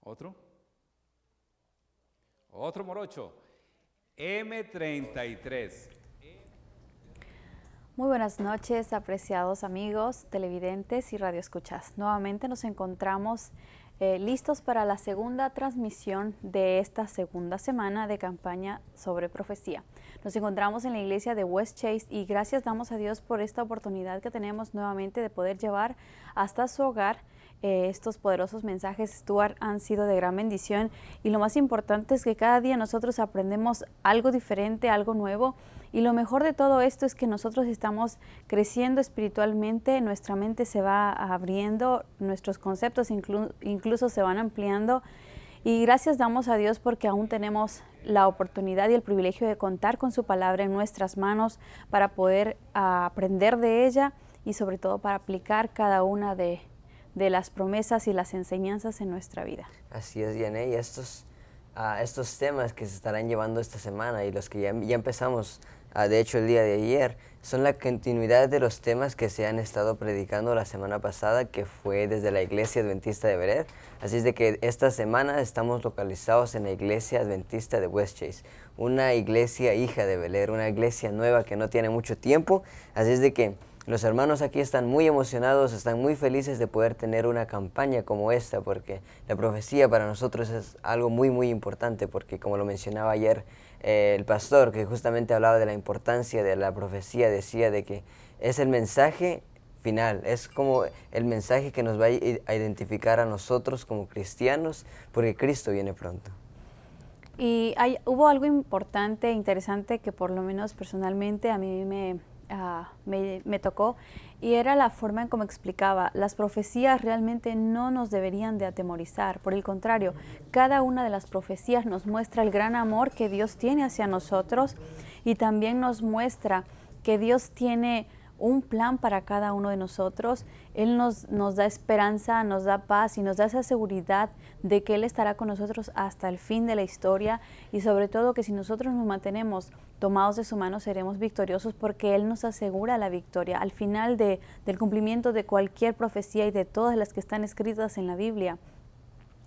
¿Otro? Otro morocho. M33. Muy buenas noches, apreciados amigos, televidentes y radioescuchas. Nuevamente nos encontramos listos para la segunda transmisión de esta segunda semana de campaña sobre profecía. Nos encontramos en la iglesia de West Chase y gracias damos a Dios por esta oportunidad que tenemos nuevamente de poder llevar hasta su hogar estos poderosos mensajes. Stuart, han sido de gran bendición y lo más importante es que cada día nosotros aprendemos algo diferente, algo nuevo, y lo mejor de todo esto es que nosotros estamos creciendo espiritualmente, nuestra mente se va abriendo, nuestros conceptos incluso se van ampliando, y gracias damos a Dios porque aún tenemos la oportunidad y el privilegio de contar con su palabra en nuestras manos para poder aprender de ella y sobre todo para aplicar cada una de las promesas y las enseñanzas en nuestra vida. Así es, Yaney, estos temas que se estarán llevando esta semana y los que ya empezamos, de hecho el día de ayer, son la continuidad de los temas que se han estado predicando la semana pasada, que fue desde la Iglesia Adventista de Berea. Así es de que esta semana estamos localizados en la Iglesia Adventista de West Chase, una iglesia hija de Berea, una iglesia nueva que no tiene mucho tiempo. Así es de que los hermanos aquí están muy emocionados, están muy felices de poder tener una campaña como esta, porque la profecía para nosotros es algo muy, muy importante, porque como lo mencionaba ayer el pastor, que justamente hablaba de la importancia de la profecía, decía de que es el mensaje final, es como el mensaje que nos va a identificar a nosotros como cristianos, porque Cristo viene pronto. Y hubo algo importante, interesante, que por lo menos personalmente a mí me tocó, y era la forma en cómo explicaba. Las profecías realmente no nos deberían de atemorizar, por el contrario, cada una de las profecías nos muestra el gran amor que Dios tiene hacia nosotros, y también nos muestra que Dios tiene un plan para cada uno de nosotros. Él nos da esperanza, nos da paz y nos da esa seguridad de que Él estará con nosotros hasta el fin de la historia, y sobre todo que si nosotros nos mantenemos tomados de su mano seremos victoriosos, porque Él nos asegura la victoria al final del cumplimiento de cualquier profecía y de todas las que están escritas en la Biblia.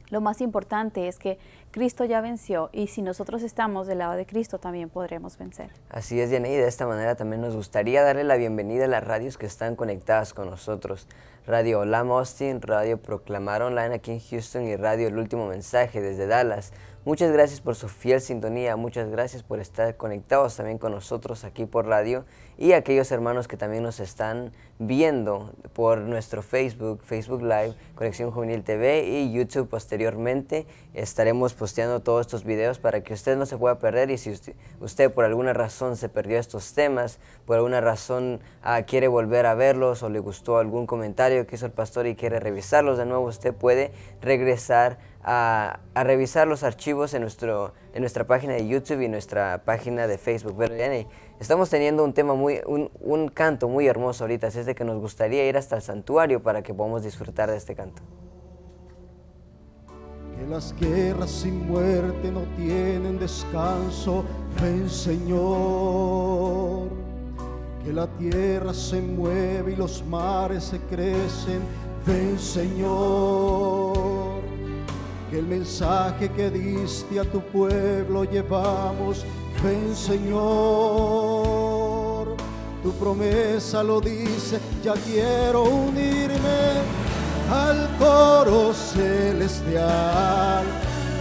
Lo más importante es que Cristo ya venció, y si nosotros estamos del lado de Cristo también podremos vencer. Así es, Yaney, de esta manera también nos gustaría darle la bienvenida a las radios que están conectadas con nosotros. Radio Olam Austin, Radio Proclamar Online aquí en Houston y Radio El Último Mensaje desde Dallas. Muchas gracias por su fiel sintonía, muchas gracias por estar conectados también con nosotros aquí por radio, y aquellos hermanos que también nos están viendo por nuestro Facebook Live, Conexión Juvenil TV, y YouTube. Posteriormente estaremos posteando todos estos videos para que usted no se pueda perder, y si usted por alguna razón se perdió estos temas, por alguna razón quiere volver a verlos o le gustó algún comentario que hizo el pastor y quiere revisarlos de nuevo, usted puede regresar a revisar los archivos en nuestra página de YouTube y nuestra página de Facebook. Pero Yaney, estamos teniendo un canto muy hermoso ahorita, así es de que nos gustaría ir hasta el santuario para que podamos disfrutar de este canto. Que las guerras sin muerte no tienen descanso, ven Señor. Que la tierra se mueve y los mares se crecen, ven Señor. Que el mensaje que diste a tu pueblo llevamos, ven Señor. Tu promesa lo dice, ya quiero unirme al coro celestial,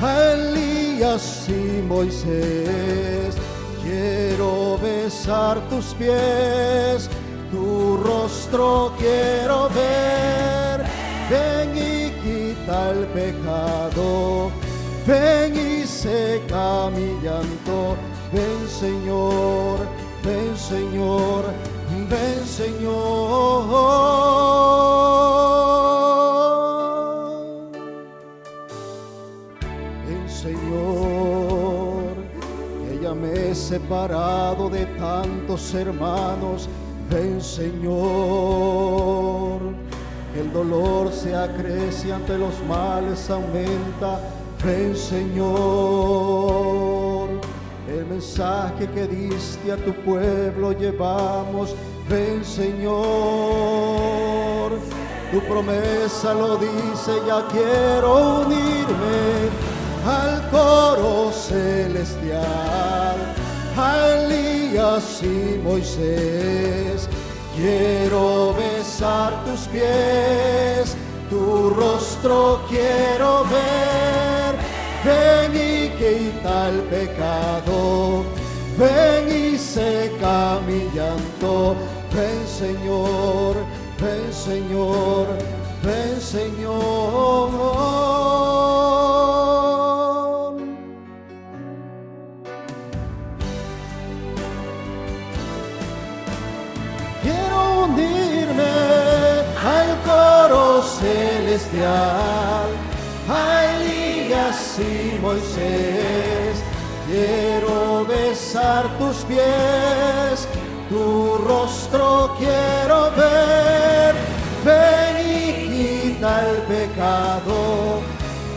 a Elías y Moisés. Quiero besar tus pies, tu rostro quiero ver. Ven y quita el pecado, ven y seca mi llanto. Ven Señor, ven Señor, ven Señor. Ven Señor, que ya me he separado de tantos hermanos. Ven Señor, que el dolor se acrece, ante los males aumenta. Ven Señor, el mensaje que diste a tu pueblo llevamos. Ven Señor, Tu promesa lo dice, ya quiero unirme al coro celestial, a Elías y Moisés. Quiero besar tus pies, tu rostro quiero ver. Ven y quita el pecado, ven y seca mi llanto. Ven Señor, ven Señor, ven Señor. Quiero unirme al coro celestial, a Elías y Moisés. Quiero besar tus pies, tu rostro quiero ver. Ven y quita el pecado,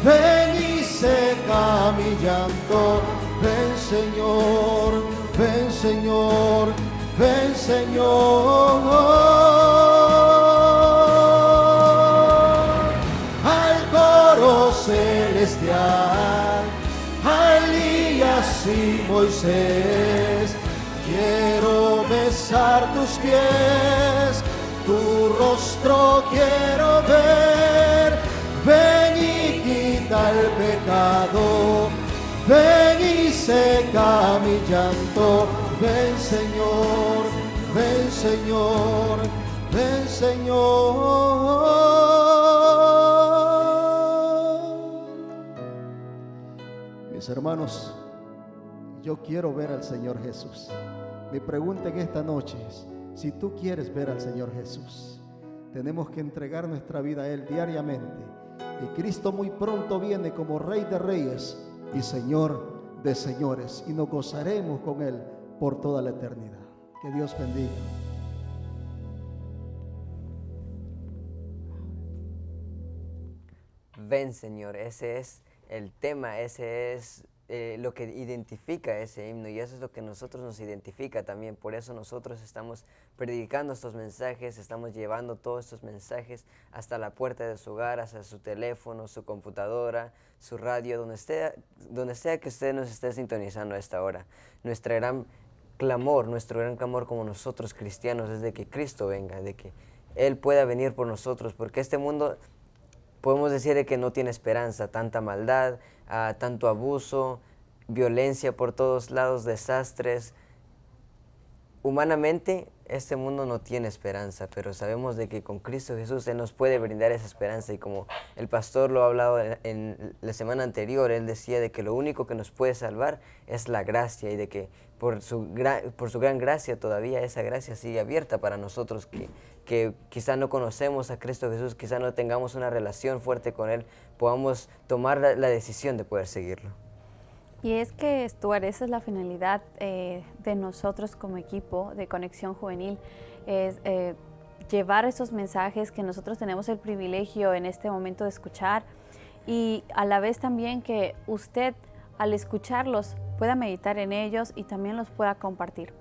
ven y seca mi llanto. Ven Señor, ven Señor, ven Señor. Al coro celestial, a Elías y Moisés. Quiero besar tus pies, tu rostro quiero ver. Ven y quita el pecado, ven y seca mi llanto. Ven Señor, ven Señor, ven Señor. Mis hermanos, yo quiero ver al Señor Jesús. Mi pregunta en esta noche es, si tú quieres ver al Señor Jesús, tenemos que entregar nuestra vida a Él diariamente. Y Cristo muy pronto viene como Rey de Reyes y Señor de Señores, y nos gozaremos con Él por toda la eternidad. Que Dios bendiga. Ven Señor, ese es el tema, ese es lo que identifica ese himno, y eso es lo que nosotros nos identifica también. Por eso nosotros estamos predicando estos mensajes, estamos llevando todos estos mensajes hasta la puerta de su hogar, hasta su teléfono, su computadora, su radio, donde sea que usted nos esté sintonizando a esta hora. Nuestro gran clamor como nosotros cristianos es de que Cristo venga, de que Él pueda venir por nosotros, porque este mundo, podemos decir de que no tiene esperanza, tanta maldad, tanto abuso, violencia por todos lados, desastres. Humanamente, este mundo no tiene esperanza, pero sabemos de que con Cristo Jesús Él nos puede brindar esa esperanza, y como el pastor lo ha hablado en la semana anterior, él decía de que lo único que nos puede salvar es la gracia, y de que por su gran gracia todavía esa gracia sigue abierta para nosotros que quizá no conocemos a Cristo Jesús, quizá no tengamos una relación fuerte con Él, podamos tomar la decisión de poder seguirlo. Y es que, Stuart, esa es la finalidad de nosotros como equipo de Conexión Juvenil, es llevar esos mensajes que nosotros tenemos el privilegio en este momento de escuchar, y a la vez también que usted, al escucharlos, pueda meditar en ellos y también los pueda compartir.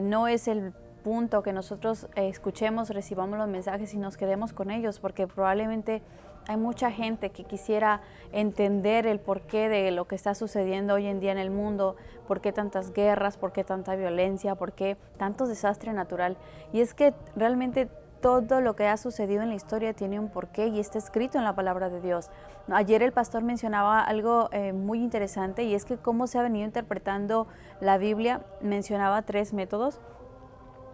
No es el punto que nosotros escuchemos, recibamos los mensajes y nos quedemos con ellos, porque probablemente hay mucha gente que quisiera entender el porqué de lo que está sucediendo hoy en día en el mundo, por qué tantas guerras, por qué tanta violencia, por qué tanto desastre natural. Y es que realmente todo lo que ha sucedido en la historia tiene un porqué y está escrito en la palabra de Dios. Ayer el pastor mencionaba algo muy interesante, y es que cómo se ha venido interpretando la Biblia. Mencionaba 3 métodos,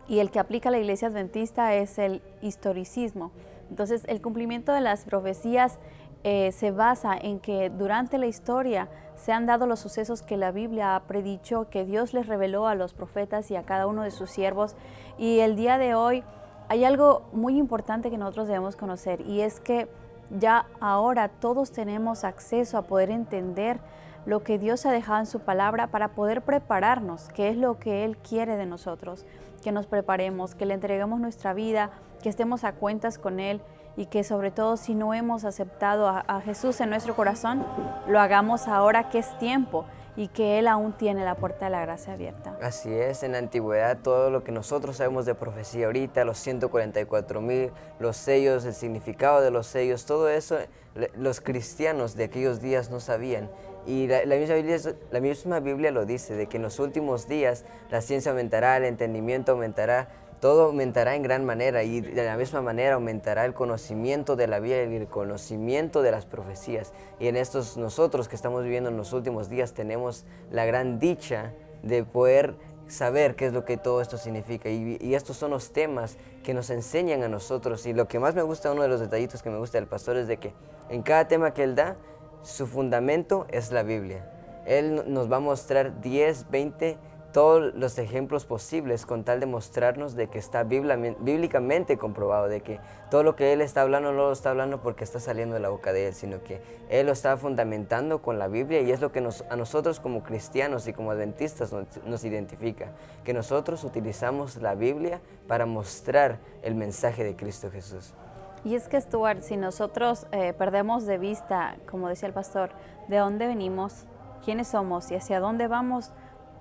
y el que aplica la Iglesia Adventista es el historicismo. Entonces, el cumplimiento de las profecías se basa en que durante la historia se han dado los sucesos que la Biblia ha predicho, que Dios les reveló a los profetas y a cada uno de sus siervos. Y el día de hoy hay algo muy importante que nosotros debemos conocer, y es que ya ahora todos tenemos acceso a poder entender lo que Dios ha dejado en su palabra para poder prepararnos, que es lo que Él quiere de nosotros, que nos preparemos, que le entreguemos nuestra vida, que estemos a cuentas con Él, y que sobre todo, si no hemos aceptado a Jesús en nuestro corazón, lo hagamos ahora que es tiempo, y que Él aún tiene la puerta de la gracia abierta. Así es, en la antigüedad todo lo que nosotros sabemos de profecía ahorita, los 144,000, los sellos, el significado de los sellos, todo eso los cristianos de aquellos días no sabían. Y la misma Biblia lo dice, de que en los últimos días la ciencia aumentará, el entendimiento aumentará, todo aumentará en gran manera, y de la misma manera aumentará el conocimiento de la Biblia y el conocimiento de las profecías. Y en estos nosotros que estamos viviendo en los últimos días tenemos la gran dicha de poder saber qué es lo que todo esto significa. Y estos son los temas que nos enseñan a nosotros. Y lo que más me gusta, uno de los detallitos que me gusta del pastor, es de que en cada tema que él da, su fundamento es la Biblia. Él nos va a mostrar 10, 20, todos los ejemplos posibles con tal de mostrarnos de que está bíblicamente comprobado, de que todo lo que Él está hablando no lo está hablando porque está saliendo de la boca de Él, sino que Él lo está fundamentando con la Biblia, y es lo que a nosotros como cristianos y como adventistas nos identifica, que nosotros utilizamos la Biblia para mostrar el mensaje de Cristo Jesús. Y es que, Stuart, si nosotros perdemos de vista, como decía el pastor, de dónde venimos, quiénes somos y hacia dónde vamos,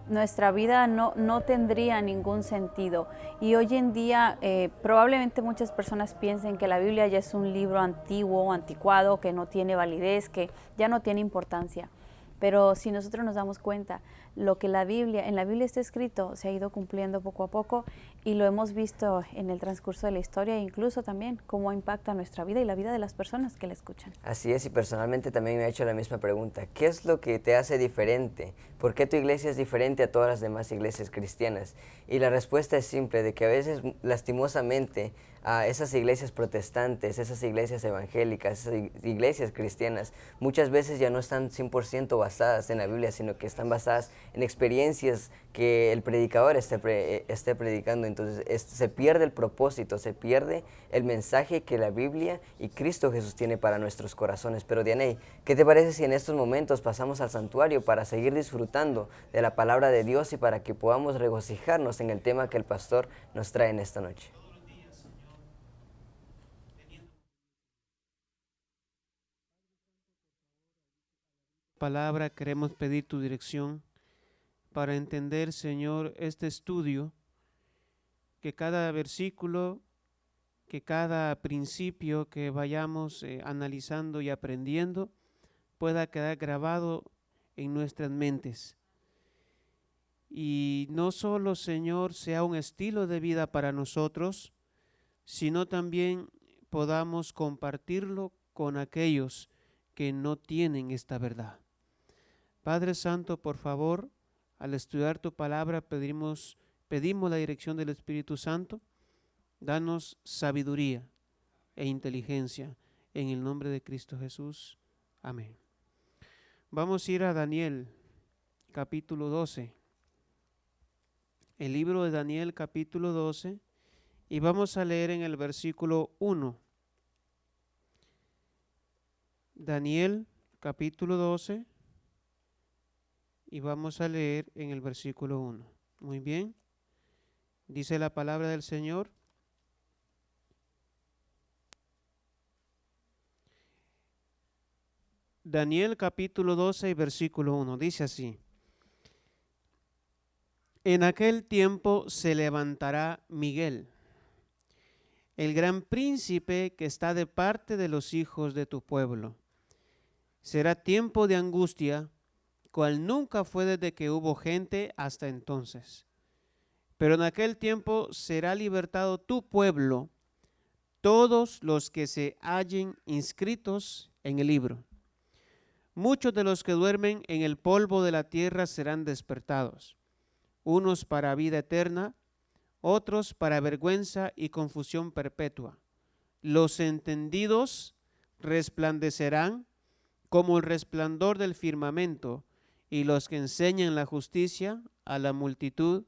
nuestra vida no tendría ningún sentido. Y hoy en día probablemente muchas personas piensen que la Biblia ya es un libro antiguo, anticuado, que no tiene validez, que ya no tiene importancia. Pero si nosotros nos damos cuenta, lo que en la Biblia está escrito se ha ido cumpliendo poco a poco, y lo hemos visto en el transcurso de la historia, e incluso también cómo impacta nuestra vida y la vida de las personas que la escuchan. Así es, y personalmente también me he hecho la misma pregunta. ¿Qué es lo que te hace diferente? ¿Por qué tu iglesia es diferente a todas las demás iglesias cristianas? Y la respuesta es simple, de que a veces, lastimosamente, a esas iglesias protestantes, esas iglesias evangélicas, esas iglesias cristianas, muchas veces ya no están 100% basadas en la Biblia, sino que están basadas en experiencias que el predicador esté predicando. Entonces se pierde el propósito, se pierde el mensaje que la Biblia y Cristo Jesús tiene para nuestros corazones. Pero Dianey, ¿qué te parece si en estos momentos pasamos al santuario para seguir disfrutando de la palabra de Dios y para que podamos regocijarnos en el tema que el pastor nos trae en esta noche? Palabra, queremos pedir tu dirección para entender, Señor, este estudio, que cada versículo, que cada principio que vayamos analizando y aprendiendo pueda quedar grabado en nuestras mentes. Y no solo, Señor, sea un estilo de vida para nosotros, sino también podamos compartirlo con aquellos que no tienen esta verdad. Padre Santo, por favor, al estudiar tu palabra pedimos la dirección del Espíritu Santo. Danos sabiduría e inteligencia en el nombre de Cristo Jesús. Amén. Vamos a ir a Daniel, capítulo 12. El libro de Daniel, capítulo 12, y vamos a leer en el versículo 1. Daniel, capítulo 12. Y vamos a leer en el versículo 1. Muy bien. Dice la palabra del Señor. Daniel capítulo 12 y versículo 1. Dice así. En aquel tiempo se levantará Miguel, el gran príncipe que está de parte de los hijos de tu pueblo. Será tiempo de angustia, cual nunca fue desde que hubo gente hasta entonces. Pero en aquel tiempo será libertado tu pueblo, todos los que se hallen inscritos en el libro. Muchos de los que duermen en el polvo de la tierra serán despertados, unos para vida eterna, otros para vergüenza y confusión perpetua. Los entendidos resplandecerán como el resplandor del firmamento, y los que enseñan la justicia a la multitud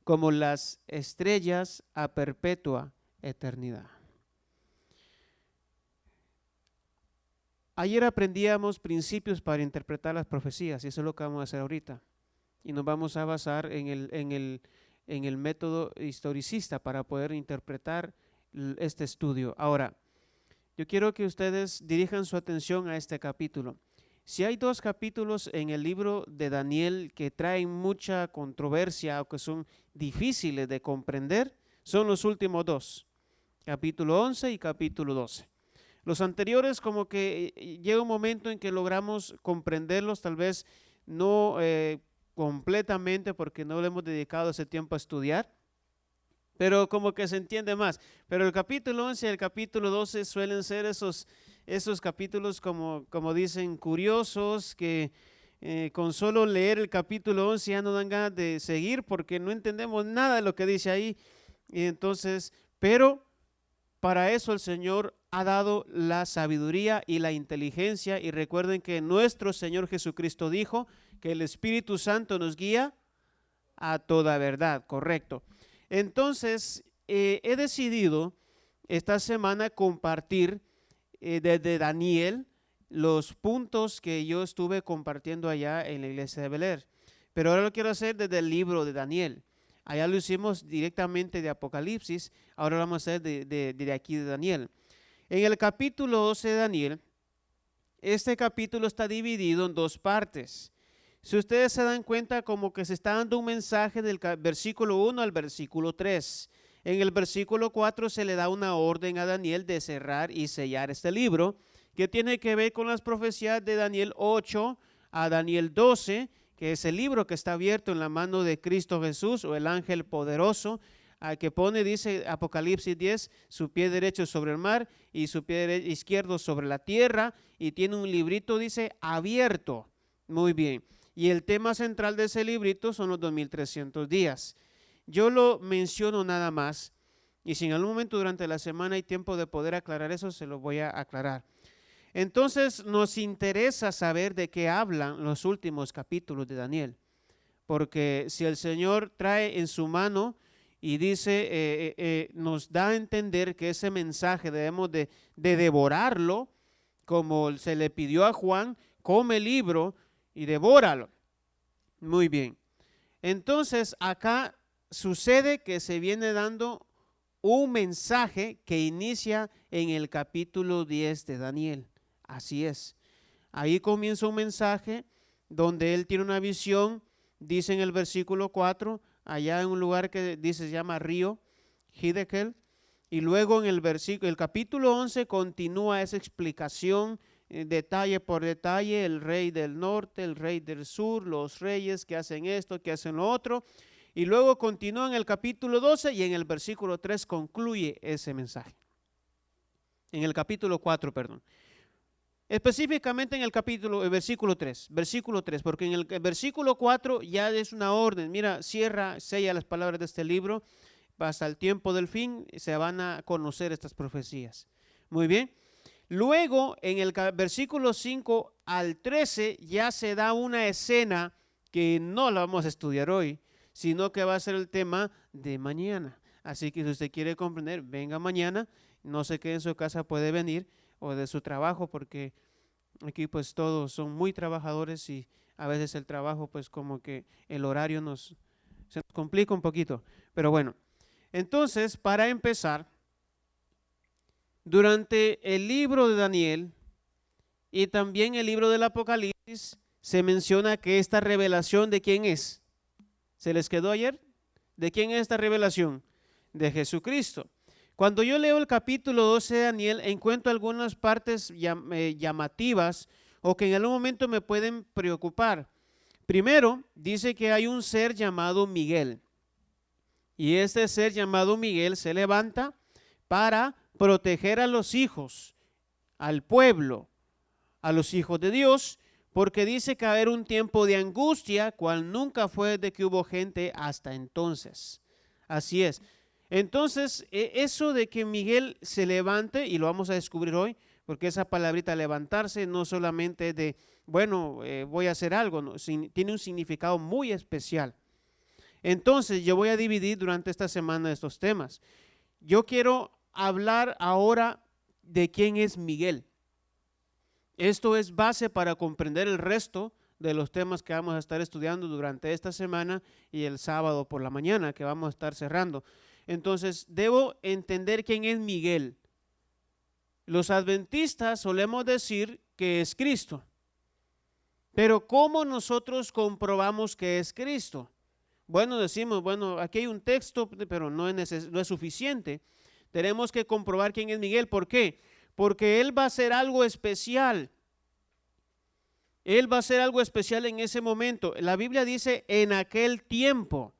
como las estrellas a perpetua eternidad. Ayer aprendíamos principios para interpretar las profecías, y eso es lo que vamos a hacer ahorita. Y nos vamos a basar en el método historicista para poder interpretar este estudio. Ahora, yo quiero que ustedes dirijan su atención a este capítulo. Si hay dos capítulos en el libro de Daniel que traen mucha controversia o que son difíciles de comprender, son los últimos dos, capítulo 11 y capítulo 12. Los anteriores como que llega un momento en que logramos comprenderlos, tal vez no completamente porque no le hemos dedicado ese tiempo a estudiar, pero como que se entiende más. Pero el capítulo 11 y el capítulo 12 suelen ser esos capítulos como dicen, curiosos, que con solo leer el capítulo 11 ya no dan ganas de seguir porque no entendemos nada de lo que dice ahí. Y entonces, pero para eso el Señor ha dado la sabiduría y la inteligencia, y recuerden que nuestro Señor Jesucristo dijo que el Espíritu Santo nos guía a toda verdad, correcto. Entonces, he decidido esta semana compartir desde Daniel los puntos que yo estuve compartiendo allá en la iglesia de Bel-Air, pero ahora lo quiero hacer desde el libro de Daniel. Allá lo hicimos directamente de Apocalipsis, ahora lo vamos a hacer de aquí de Daniel. En el capítulo 12 de Daniel, este capítulo está dividido en dos partes. Si ustedes se dan cuenta, como que se está dando un mensaje del versículo 1 al versículo 3. En el versículo 4 se le da una orden a Daniel de cerrar y sellar este libro, que tiene que ver con las profecías de Daniel 8 a Daniel 12, que es el libro que está abierto en la mano de Cristo Jesús, o el ángel poderoso, al que pone, dice Apocalipsis 10, su pie derecho sobre el mar y su pie izquierdo sobre la tierra, y tiene un librito, dice, abierto. Muy bien. Y el tema central de ese librito son los 2300 días. Yo lo menciono nada más, y si en algún momento durante la semana hay tiempo de poder aclarar eso, se lo voy a aclarar. Entonces nos interesa saber de qué hablan los últimos capítulos de Daniel, porque si el Señor trae en su mano y dice, nos da a entender que ese mensaje debemos de devorarlo, como se le pidió a Juan, come el libro y devóralo. Muy bien. Entonces acá sucede que se viene dando un mensaje que inicia en el capítulo 10 de Daniel. Así es. Ahí comienza un mensaje donde él tiene una visión, dice en el versículo 4, allá en un lugar que dice se llama Río Hiddekel, y luego en el capítulo 11 continúa esa explicación detalle por detalle, el rey del norte, el rey del sur, los reyes que hacen esto, que hacen lo otro, y luego continúa en el capítulo 12 y en el versículo 3 concluye ese mensaje. En el capítulo 4, perdón. Específicamente en el versículo 3, porque en el versículo 4 ya es una orden, mira, cierra, sella las palabras de este libro, hasta el tiempo del fin se van a conocer estas profecías. Muy bien. Luego, en el versículo 5 al 13, ya se da una escena que no la vamos a estudiar hoy, sino que va a ser el tema de mañana. Así que si usted quiere comprender, venga mañana, no se quede en su casa, puede venir, o de su trabajo, porque aquí pues todos son muy trabajadores y a veces el trabajo pues como que el horario se nos complica un poquito. Pero bueno, entonces para empezar, durante el libro de Daniel y también el libro del Apocalipsis se menciona que esta revelación ¿de quién es? ¿Se les quedó ayer? ¿De quién es esta revelación? De Jesucristo. Cuando yo leo el capítulo 12 de Daniel, encuentro algunas partes llamativas o que en algún momento me pueden preocupar. Primero, dice que hay un ser llamado Miguel. Y este ser llamado Miguel se levanta para proteger a los hijos, al pueblo, a los hijos de Dios, porque dice que va a haber un tiempo de angustia, cual nunca fue de que hubo gente hasta entonces. Así es. Entonces, eso de que Miguel se levante, y lo vamos a descubrir hoy, porque esa palabrita levantarse no solamente de, bueno, voy a hacer algo, no, tiene un significado muy especial. Entonces, yo voy a dividir durante esta semana estos temas. Yo quiero hablar ahora de quién es Miguel. Esto es base para comprender el resto de los temas que vamos a estar estudiando durante esta semana y el sábado por la mañana que vamos a estar cerrando. Entonces, debo entender quién es Miguel. Los adventistas solemos decir que es Cristo. Pero ¿cómo nosotros comprobamos que es Cristo? Bueno, decimos, bueno, aquí hay un texto, pero no es suficiente. Tenemos que comprobar quién es Miguel. ¿Por qué? Porque él va a hacer algo especial. Él va a hacer algo especial en ese momento. La Biblia dice en aquel tiempo.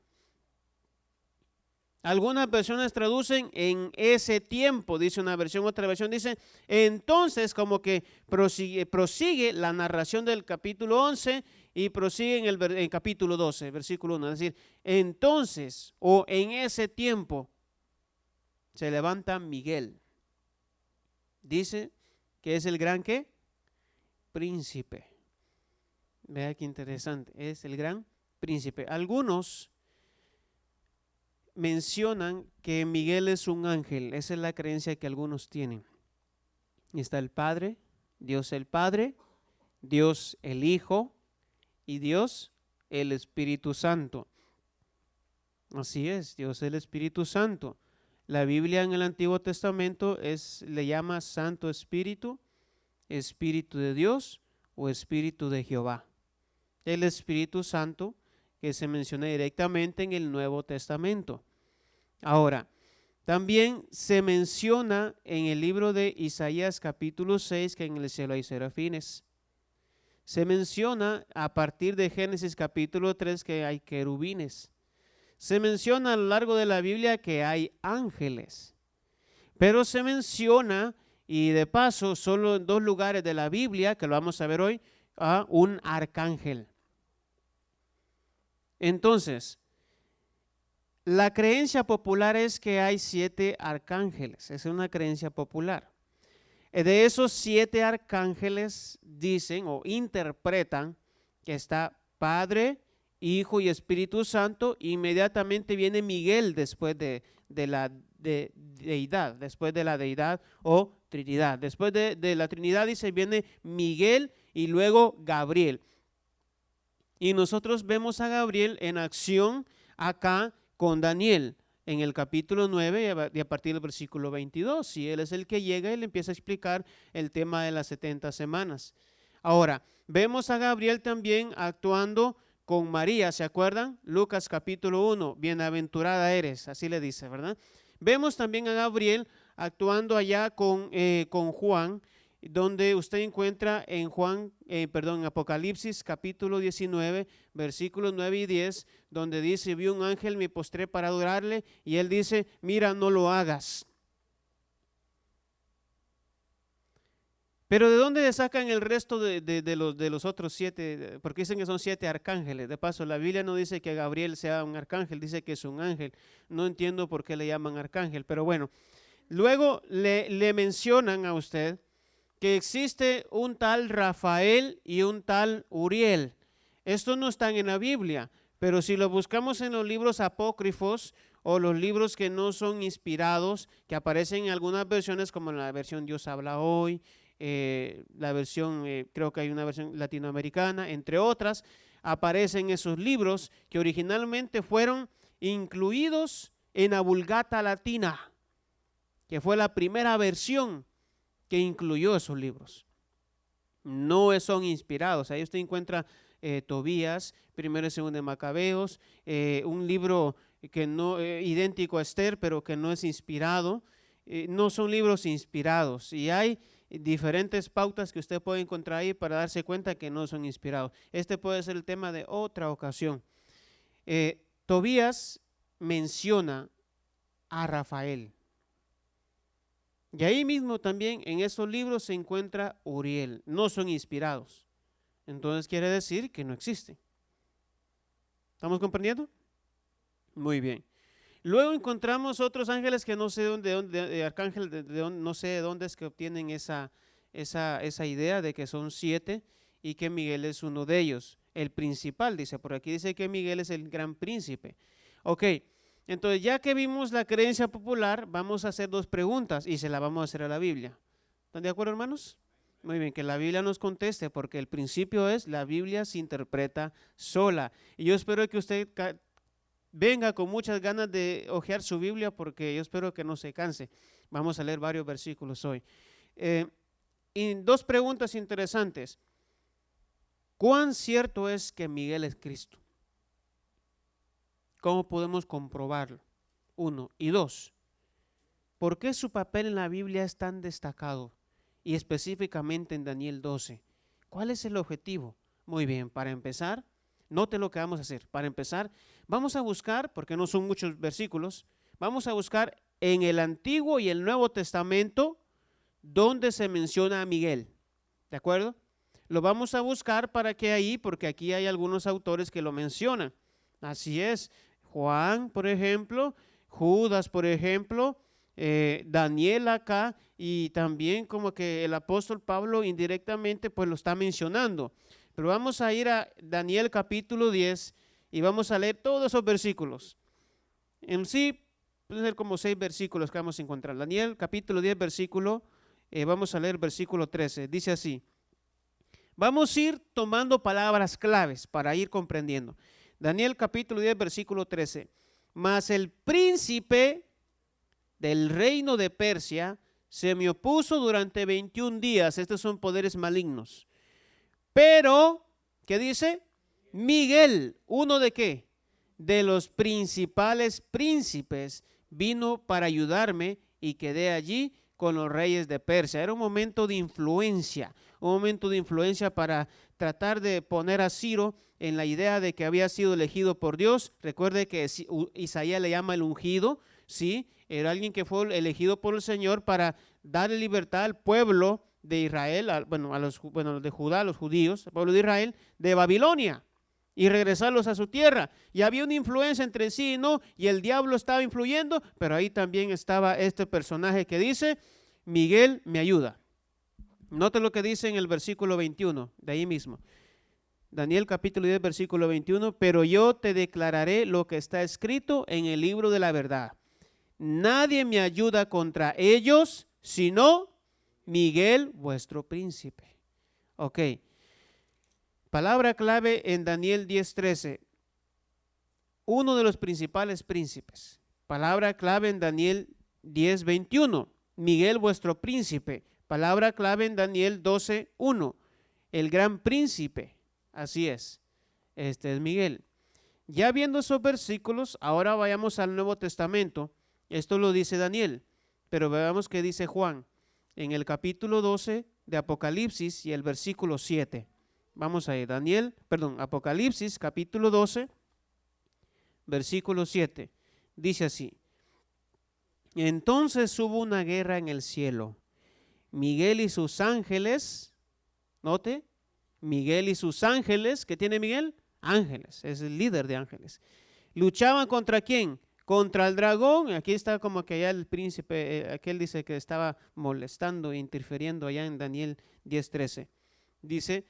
Algunas versiones traducen en ese tiempo, dice una versión, otra versión dice entonces, como que prosigue la narración del capítulo 11 y prosigue en el capítulo 12, versículo 1, es decir, entonces o en ese tiempo se levanta Miguel. Dice que es el gran ¿qué? Príncipe. Vea qué interesante, es el gran príncipe. Algunos mencionan que Miguel es un ángel, esa es la creencia que algunos tienen. Está el Padre, Dios el Hijo y Dios el Espíritu Santo. Así es, Dios el Espíritu Santo. La Biblia en el Antiguo Testamento le llama Santo Espíritu, Espíritu de Dios o Espíritu de Jehová. El Espíritu Santo que se menciona directamente en el Nuevo Testamento. Ahora, también se menciona en el libro de Isaías capítulo 6 que en el cielo hay serafines. Se menciona a partir de Génesis capítulo 3 que hay querubines. Se menciona a lo largo de la Biblia que hay ángeles. Pero se menciona, y de paso, solo en 2 lugares de la Biblia, que lo vamos a ver hoy, a un arcángel. Entonces, la creencia popular es que hay 7 arcángeles, es una creencia popular. De esos 7 arcángeles dicen o interpretan que está Padre, Hijo y Espíritu Santo, inmediatamente viene Miguel después de la deidad, después de la deidad o Trinidad. Después de la Trinidad dice viene Miguel y luego Gabriel. Y nosotros vemos a Gabriel en acción acá con Daniel en el capítulo 9 y a partir del versículo 22. Y él es el que llega y le empieza a explicar el tema de las 70 semanas. Ahora, vemos a Gabriel también actuando con María, ¿se acuerdan? Lucas capítulo 1, bienaventurada eres, así le dice, ¿verdad? Vemos también a Gabriel actuando allá con Juan, donde usted encuentra en Apocalipsis capítulo 19, versículos 9 y 10, donde dice, vi un ángel, me postré para adorarle, y él dice, mira, no lo hagas. Pero ¿de dónde sacan el resto de los otros 7? Porque dicen que son 7 arcángeles. De paso, la Biblia no dice que Gabriel sea un arcángel, dice que es un ángel. No entiendo por qué le llaman arcángel, pero bueno. Luego le mencionan a usted que existe un tal Rafael y un tal Uriel. Estos no están en la Biblia, pero si lo buscamos en los libros apócrifos o los libros que no son inspirados, que aparecen en algunas versiones como la versión Dios habla hoy, la versión, creo que hay una versión latinoamericana, entre otras, aparecen esos libros que originalmente fueron incluidos en la Vulgata Latina, que fue la primera versión que incluyó esos libros. No son inspirados. Ahí usted encuentra Tobías, primero y segundo de Macabeos, un libro que no idéntico a Esther, pero que no es inspirado. No son libros inspirados, y hay diferentes pautas que usted puede encontrar ahí para darse cuenta que no son inspirados. Este puede ser el tema de otra ocasión. Tobías menciona a Rafael. Y ahí mismo también en esos libros se encuentra Uriel. No son inspirados. Entonces quiere decir que no existen. ¿Estamos comprendiendo? Muy bien. Luego encontramos otros ángeles que no sé arcángel, no sé de dónde es que obtienen esa idea de que son 7 y que Miguel es uno de ellos. El principal, dice, por aquí dice que Miguel es el gran príncipe. Ok. Entonces, ya que vimos la creencia popular, vamos a hacer 2 preguntas y se la vamos a hacer a la Biblia. ¿Están de acuerdo, hermanos? Muy bien, que la Biblia nos conteste, porque el principio es, la Biblia se interpreta sola. Y yo espero que usted venga con muchas ganas de hojear su Biblia, porque yo espero que no se canse. Vamos a leer varios versículos hoy. Y 2 preguntas interesantes. ¿Cuán cierto es que Miguel es Cristo? ¿Cómo podemos comprobarlo? 1. Y 2. ¿Por qué su papel en la Biblia es tan destacado? Y específicamente en Daniel 12. ¿Cuál es el objetivo? Muy bien, para empezar, note lo que vamos a hacer. Para empezar, vamos a buscar, porque no son muchos versículos, vamos a buscar en el Antiguo y el Nuevo Testamento donde se menciona a Miguel. ¿De acuerdo? Lo vamos a buscar para que ahí, porque aquí hay algunos autores que lo mencionan. Así es, Juan, por ejemplo, Judas, por ejemplo, Daniel acá, y también como que el apóstol Pablo indirectamente pues lo está mencionando. Pero vamos a ir a Daniel capítulo 10 y vamos a leer todos esos versículos. En sí, pueden ser como 6 versículos que vamos a encontrar. Daniel capítulo 10 versículo, vamos a leer versículo 13, dice así. Vamos a ir tomando palabras claves para ir comprendiendo. Daniel capítulo 10 versículo 13. Mas el príncipe del reino de Persia se me opuso durante 21 días. Estos son poderes malignos. Pero, ¿qué dice? Miguel, ¿uno de qué? De los principales príncipes, vino para ayudarme y quedé allí con los reyes de Persia. Era un momento de influencia, para tratar de poner a Ciro en la idea de que había sido elegido por Dios. Recuerde que Isaías le llama el ungido, ¿sí? Era alguien que fue elegido por el Señor para darle libertad al pueblo de Israel, de Judá, a los judíos, al pueblo de Israel, de Babilonia, y regresarlos a su tierra. Y había una influencia entre sí, ¿no? Y el diablo estaba influyendo, pero ahí también estaba este personaje que dice, Miguel me ayuda. Note lo que dice en el versículo 21, de ahí mismo. Daniel capítulo 10, versículo 21, pero yo te declararé lo que está escrito en el libro de la verdad. Nadie me ayuda contra ellos, sino Miguel, vuestro príncipe. Ok. Palabra clave en Daniel 10:13. Uno de los principales príncipes. Palabra clave en Daniel 10:21. Miguel, vuestro príncipe. Palabra clave en Daniel 12:1. El gran príncipe. Así es. Este es Miguel. Ya viendo esos versículos, ahora vayamos al Nuevo Testamento. Esto lo dice Daniel, pero veamos qué dice Juan en el capítulo 12 de Apocalipsis y el versículo 7. Vamos a ir, Apocalipsis capítulo 12, versículo 7. Dice así. Entonces hubo una guerra en el cielo. Miguel y sus ángeles, note, Miguel y sus ángeles, ¿qué tiene Miguel? Ángeles, es el líder de ángeles. ¿Luchaban contra quién? Contra el dragón. Aquí está como que ya el príncipe, aquel dice que estaba molestando e interfiriendo allá en Daniel 10:13. Dice,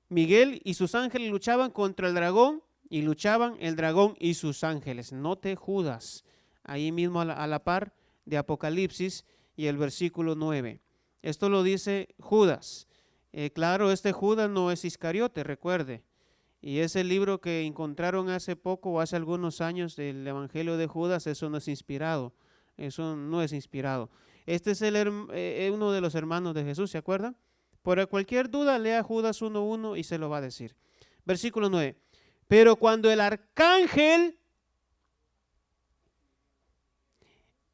Miguel y sus ángeles luchaban contra el dragón y luchaban el dragón y sus ángeles. Note Judas, ahí mismo a la par de Apocalipsis y el versículo 9. Esto lo dice Judas. Claro, este Judas no es Iscariote, recuerde. Y ese libro que encontraron hace poco o hace algunos años del Evangelio de Judas, eso no es inspirado. Eso no es inspirado. Este es uno de los hermanos de Jesús, ¿se acuerdan? Por cualquier duda, lea Judas 1:1 y se lo va a decir. Versículo 9. Pero cuando el arcángel,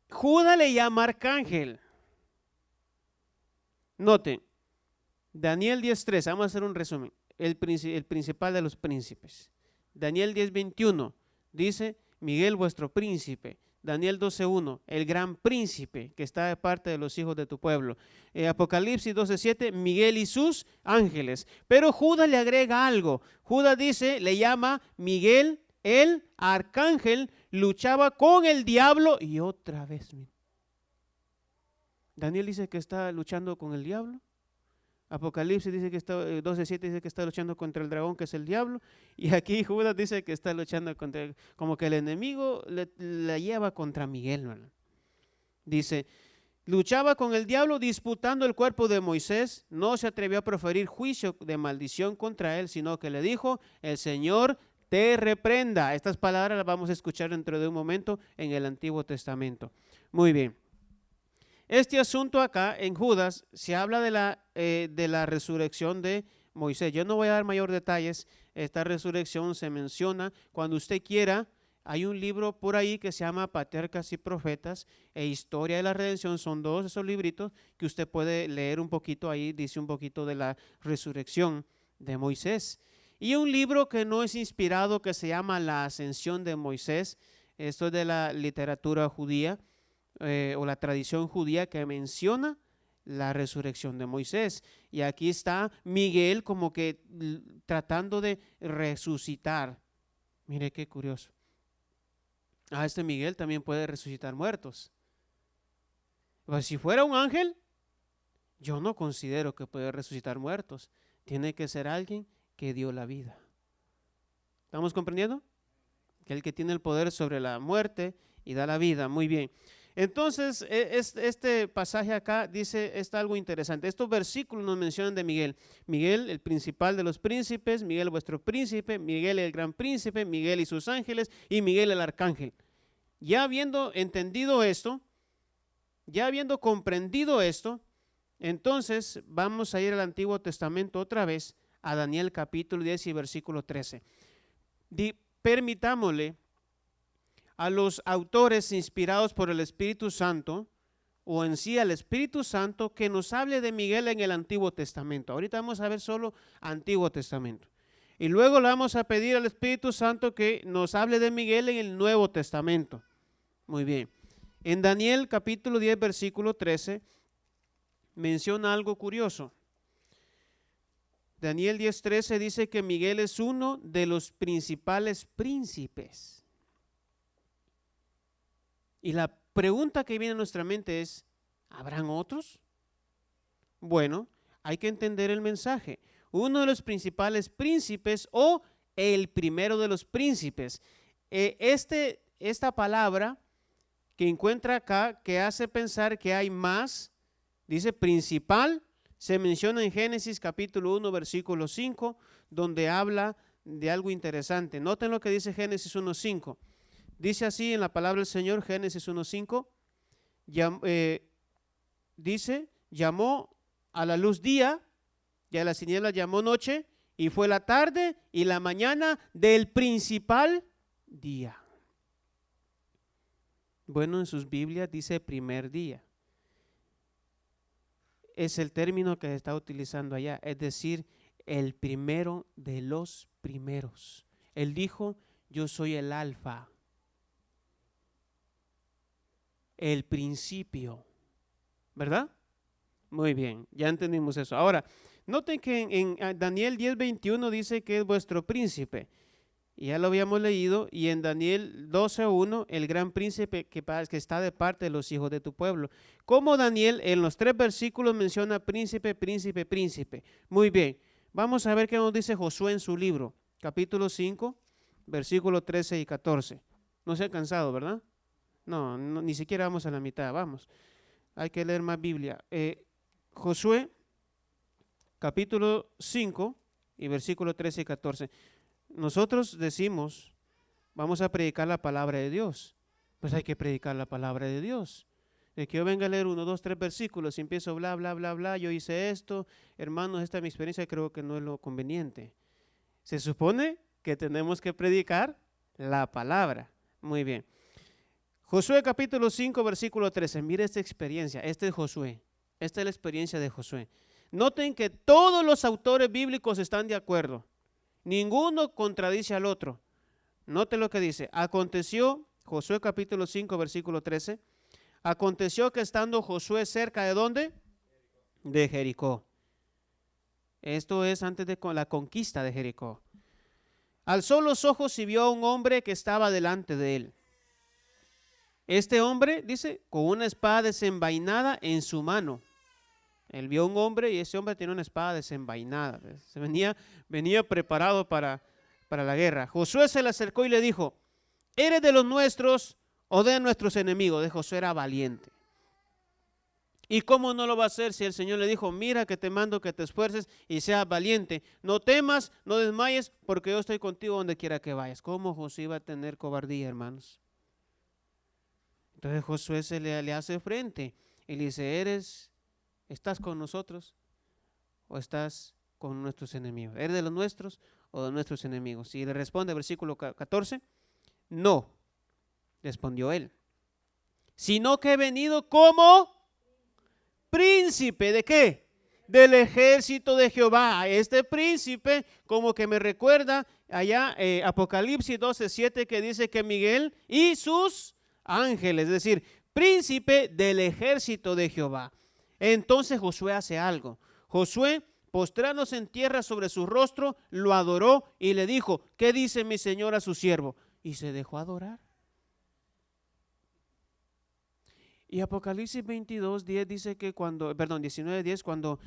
Judas le llama arcángel. Noten, Daniel 10:3, vamos a hacer un resumen. El principal de los príncipes. Daniel 10:21 dice, Miguel vuestro príncipe. Daniel 12:1, el gran príncipe que está de parte de los hijos de tu pueblo. Apocalipsis 12:7, Miguel y sus ángeles. Pero Judas le agrega algo. Judas dice, le llama Miguel, el arcángel, luchaba con el diablo y otra vez. Daniel dice que está luchando con el diablo. Apocalipsis dice que está, 12:7 dice que está luchando contra el dragón, que es el diablo, y aquí Judas dice que está luchando contra, como que el enemigo la lleva contra Miguel, ¿no? Dice, luchaba con el diablo disputando el cuerpo de Moisés, no se atrevió a proferir juicio de maldición contra él, sino que le dijo, el Señor te reprenda. Estas palabras las vamos a escuchar dentro de un momento en el Antiguo Testamento. Muy bien. Este asunto acá en Judas se habla de la resurrección de Moisés. Yo no voy a dar mayor detalles. Esta resurrección se menciona cuando usted quiera. Hay un libro por ahí que se llama Patriarcas y Profetas e Historia de la Redención. Son dos de esos libritos que usted puede leer un poquito. Ahí dice un poquito de la resurrección de Moisés. Y un libro que no es inspirado que se llama La Ascensión de Moisés. Esto es de la literatura judía o la tradición judía que menciona la resurrección de Moisés. Y aquí está Miguel como que tratando de resucitar. Mire qué curioso. Este Miguel también puede resucitar muertos. Pues si fuera un ángel, yo no considero que puede resucitar muertos. Tiene que ser alguien que dio la vida. ¿Estamos comprendiendo? Que el que tiene el poder sobre la muerte y da la vida. Muy bien. Entonces, este pasaje acá dice, está algo interesante. Estos versículos nos mencionan de Miguel. Miguel, el principal de los príncipes, Miguel vuestro príncipe, Miguel el gran príncipe, Miguel y sus ángeles y Miguel el arcángel. Ya habiendo entendido esto, ya habiendo comprendido esto, entonces vamos a ir al Antiguo Testamento otra vez, a Daniel capítulo 10 y versículo 13. Permitámosle a los autores inspirados por el Espíritu Santo, o en sí al Espíritu Santo, que nos hable de Miguel en el Antiguo Testamento. Ahorita vamos a ver solo Antiguo Testamento. Y luego le vamos a pedir al Espíritu Santo que nos hable de Miguel en el Nuevo Testamento. Muy bien. En Daniel capítulo 10, versículo 13, menciona algo curioso. Daniel 10:13 dice que Miguel es uno de los principales príncipes. Y la pregunta que viene a nuestra mente es, ¿habrán otros? Bueno, hay que entender el mensaje. Uno de los principales príncipes o el primero de los príncipes. Esta palabra que encuentra acá, que hace pensar que hay más, dice principal, se menciona en Génesis capítulo 1, versículo 5, donde habla de algo interesante. Noten lo que dice Génesis 1:5. Dice así en la palabra del Señor, Génesis 1:5, dice, llamó a la luz día y a las tinieblas llamó noche, y fue la tarde y la mañana del principal día. Bueno, en sus Biblias dice primer día. Es el término que se está utilizando allá, es decir, el primero de los primeros. Él dijo, yo soy el alfa, el principio, ¿verdad? Muy bien, ya entendimos eso. Ahora, noten que en Daniel 10:21 dice que es vuestro príncipe. Y ya lo habíamos leído. Y en Daniel 12:1, el gran príncipe que está de parte de los hijos de tu pueblo. Como Daniel en los 3 versículos menciona príncipe, príncipe, príncipe. Muy bien, vamos a ver qué nos dice Josué en su libro, capítulo 5, versículos 13 y 14. No se ha cansado, ¿verdad? No, ni siquiera vamos a la mitad, vamos. Hay que leer más Biblia. Josué, capítulo 5 y versículos 13 y 14. Nosotros decimos, vamos a predicar la palabra de Dios. Pues hay que predicar la palabra de Dios. De que yo venga a leer 1, 2, 3 versículos y empiezo bla, bla, bla, bla, yo hice esto, hermanos, esta es mi experiencia, creo que no es lo conveniente. Se supone que tenemos que predicar la palabra. Muy bien. Josué capítulo 5, versículo 13. Mire esta experiencia, este es Josué. Esta es la experiencia de Josué. Noten que todos los autores bíblicos están de acuerdo. Ninguno contradice al otro. Noten lo que dice. Aconteció, Josué capítulo 5, versículo 13. Aconteció que estando Josué cerca de ¿dónde? De Jericó. Esto es antes de la conquista de Jericó. Alzó los ojos y vio a un hombre que estaba delante de él. Este hombre, dice, con una espada desenvainada en su mano. Él vio a un hombre y ese hombre tenía una espada desenvainada. Venía preparado para la guerra. Josué se le acercó y le dijo, ¿eres de los nuestros o de nuestros enemigos? De Josué era valiente. ¿Y cómo no lo va a hacer si el Señor le dijo, mira que te mando que te esfuerces y seas valiente? No temas, no desmayes, porque yo estoy contigo donde quiera que vayas. ¿Cómo Josué iba a tener cobardía, hermanos? Entonces Josué le hace frente y le dice, ¿estás con nosotros o estás con nuestros enemigos? ¿Eres de los nuestros o de nuestros enemigos? Y le responde, versículo 14, no, respondió él, sino que he venido como príncipe. ¿De qué? Del ejército de Jehová. Este príncipe como que me recuerda allá Apocalipsis 12:7, que dice que Miguel y sus ángeles, es decir, príncipe del ejército de Jehová. Entonces Josué hace algo. Josué, postrándose en tierra sobre su rostro, lo adoró y le dijo, ¿qué dice mi señor a su siervo? Y se dejó adorar. Y Apocalipsis 22:10 dice que 19:10, cuando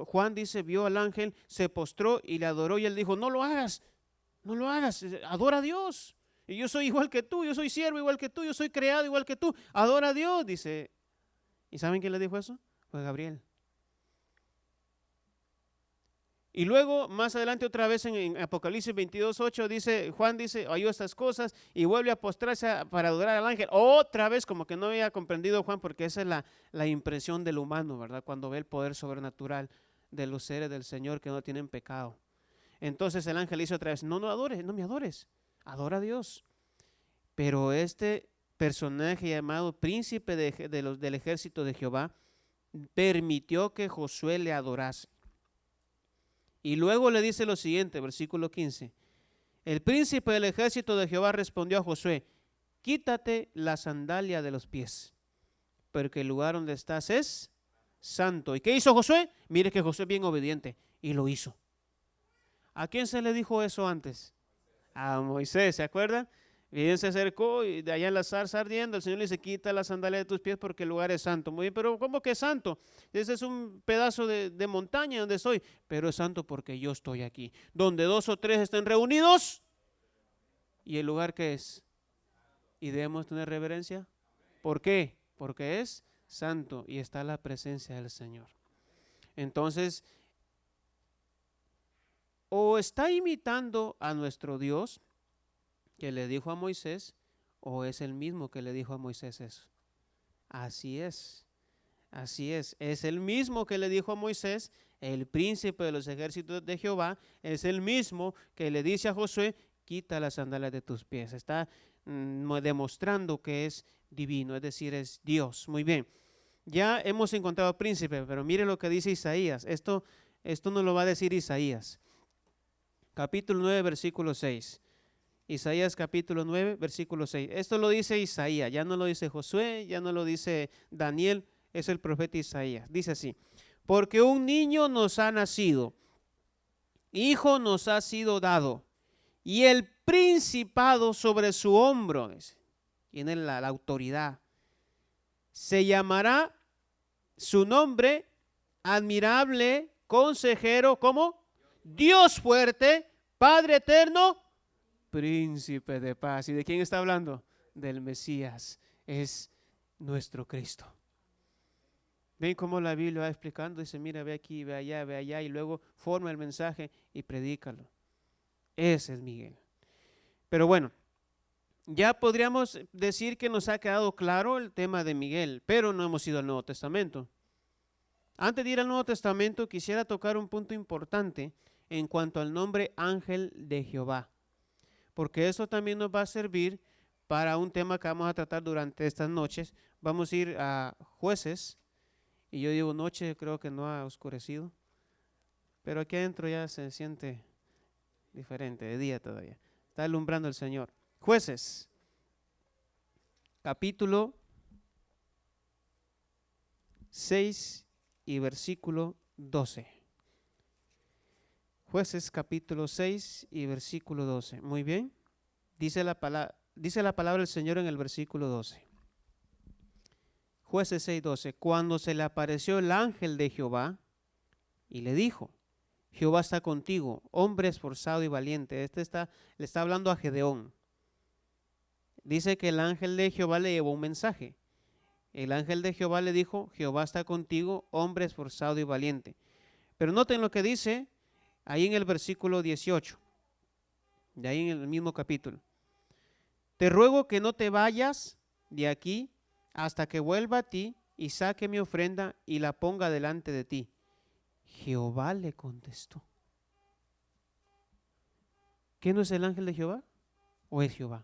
Juan dice, vio al ángel, se postró y le adoró, y él dijo, no lo hagas, adora a Dios. Y yo soy igual que tú, yo soy siervo igual que tú, yo soy creado igual que tú, adora a Dios, dice. ¿Y saben quién le dijo eso? Fue Gabriel. Y luego, más adelante, otra vez en Apocalipsis 22:8, dice, Juan dice, oyó estas cosas y vuelve a postrarse para adorar al ángel. Otra vez, como que no había comprendido Juan, porque esa es la impresión del humano, ¿verdad? Cuando ve el poder sobrenatural de los seres del Señor que no tienen pecado. Entonces el ángel dice otra vez, no me adores, adora a Dios. Pero este personaje llamado príncipe del ejército de Jehová permitió que Josué le adorase. Y luego le dice lo siguiente, versículo 15. El príncipe del ejército de Jehová respondió a Josué, quítate la sandalia de los pies, porque el lugar donde estás es santo. ¿Y qué hizo Josué? Mire que Josué es bien obediente, y lo hizo. ¿A quién se le dijo eso antes? A Moisés, ¿se acuerdan? Bien, se acercó y de allá en la zarza ardiendo, el Señor le dice, quita la sandalia de tus pies porque el lugar es santo. Muy bien, pero ¿cómo que es santo? Ese es un pedazo de montaña donde estoy, pero es santo porque yo estoy aquí. Donde 2 o 3 estén reunidos, ¿y el lugar qué es? ¿Y debemos tener reverencia? ¿Por qué? Porque es santo y está la presencia del Señor. Entonces, o está imitando a nuestro Dios, que le dijo a Moisés, o es el mismo que le dijo a Moisés eso. Así es, es el mismo que le dijo a Moisés, el príncipe de los ejércitos de Jehová, es el mismo que le dice a Josué, quita las sandalias de tus pies. Está demostrando que es divino, es decir, es Dios. Muy bien, ya hemos encontrado príncipe, pero mire lo que dice Isaías, esto nos lo va a decir Isaías, capítulo 9, versículo 6. Isaías capítulo 9, versículo 6. Esto lo dice Isaías, ya no lo dice Josué, ya no lo dice Daniel, es el profeta Isaías. Dice así, porque un niño nos ha nacido, hijo nos ha sido dado, y el principado sobre su hombro, tiene la autoridad. Se llamará su nombre admirable, consejero, ¿cómo? Dios fuerte, Padre eterno, príncipe de paz. ¿Y de quién está hablando? Del Mesías, es nuestro Cristo. ¿Ven cómo la Biblia va explicando? Dice, mira, ve aquí, ve allá, y luego forma el mensaje y predícalo. Ese es Miguel. Pero bueno, ya podríamos decir que nos ha quedado claro el tema de Miguel, pero no hemos ido al Nuevo Testamento. Antes de ir al Nuevo Testamento, quisiera tocar un punto importante en cuanto al nombre ángel de Jehová, porque eso también nos va a servir para un tema que vamos a tratar durante estas noches. Vamos a ir a Jueces, y yo digo noche, creo que no ha oscurecido, pero aquí adentro ya se siente diferente, de día todavía, está alumbrando el Señor. Jueces, capítulo 6 y versículo 12. Jueces capítulo 6 y versículo 12. Muy bien. Dice la palabra del Señor en el versículo 12. Jueces 6:12. Cuando se le apareció el ángel de Jehová y le dijo, Jehová está contigo, hombre esforzado y valiente. Le está hablando a Gedeón. Dice que el ángel de Jehová le llevó un mensaje. El ángel de Jehová le dijo, Jehová está contigo, hombre esforzado y valiente. Pero noten lo que dice ahí en el versículo 18, de ahí en el mismo capítulo. Te ruego que no te vayas de aquí hasta que vuelva a ti y saque mi ofrenda y la ponga delante de ti. Jehová le contestó. ¿Qué no es el ángel de Jehová? ¿O es Jehová?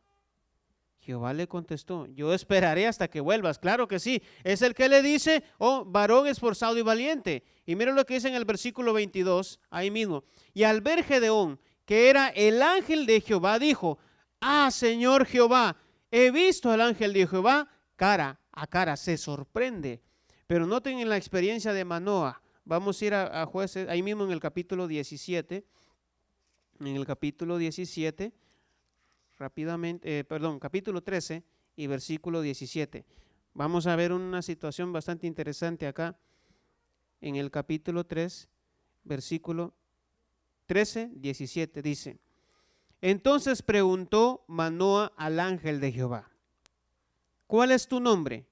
Jehová le contestó, yo esperaré hasta que vuelvas. Claro que sí, es el que le dice, oh varón esforzado y valiente. Y mira lo que dice en el versículo 22, ahí mismo. Y al ver Gedeón, que era el ángel de Jehová, dijo, ah, Señor Jehová, he visto al ángel de Jehová cara a cara. Se sorprende. Pero noten en la experiencia de Manoa. Vamos a ir a Jueces, ahí mismo en el capítulo 17. En el capítulo 17, rápidamente, capítulo 13 y versículo 17. Vamos a ver una situación bastante interesante acá. En el capítulo 3, versículo 13, 17, dice, entonces preguntó Manoa al ángel de Jehová, ¿cuál es tu nombre?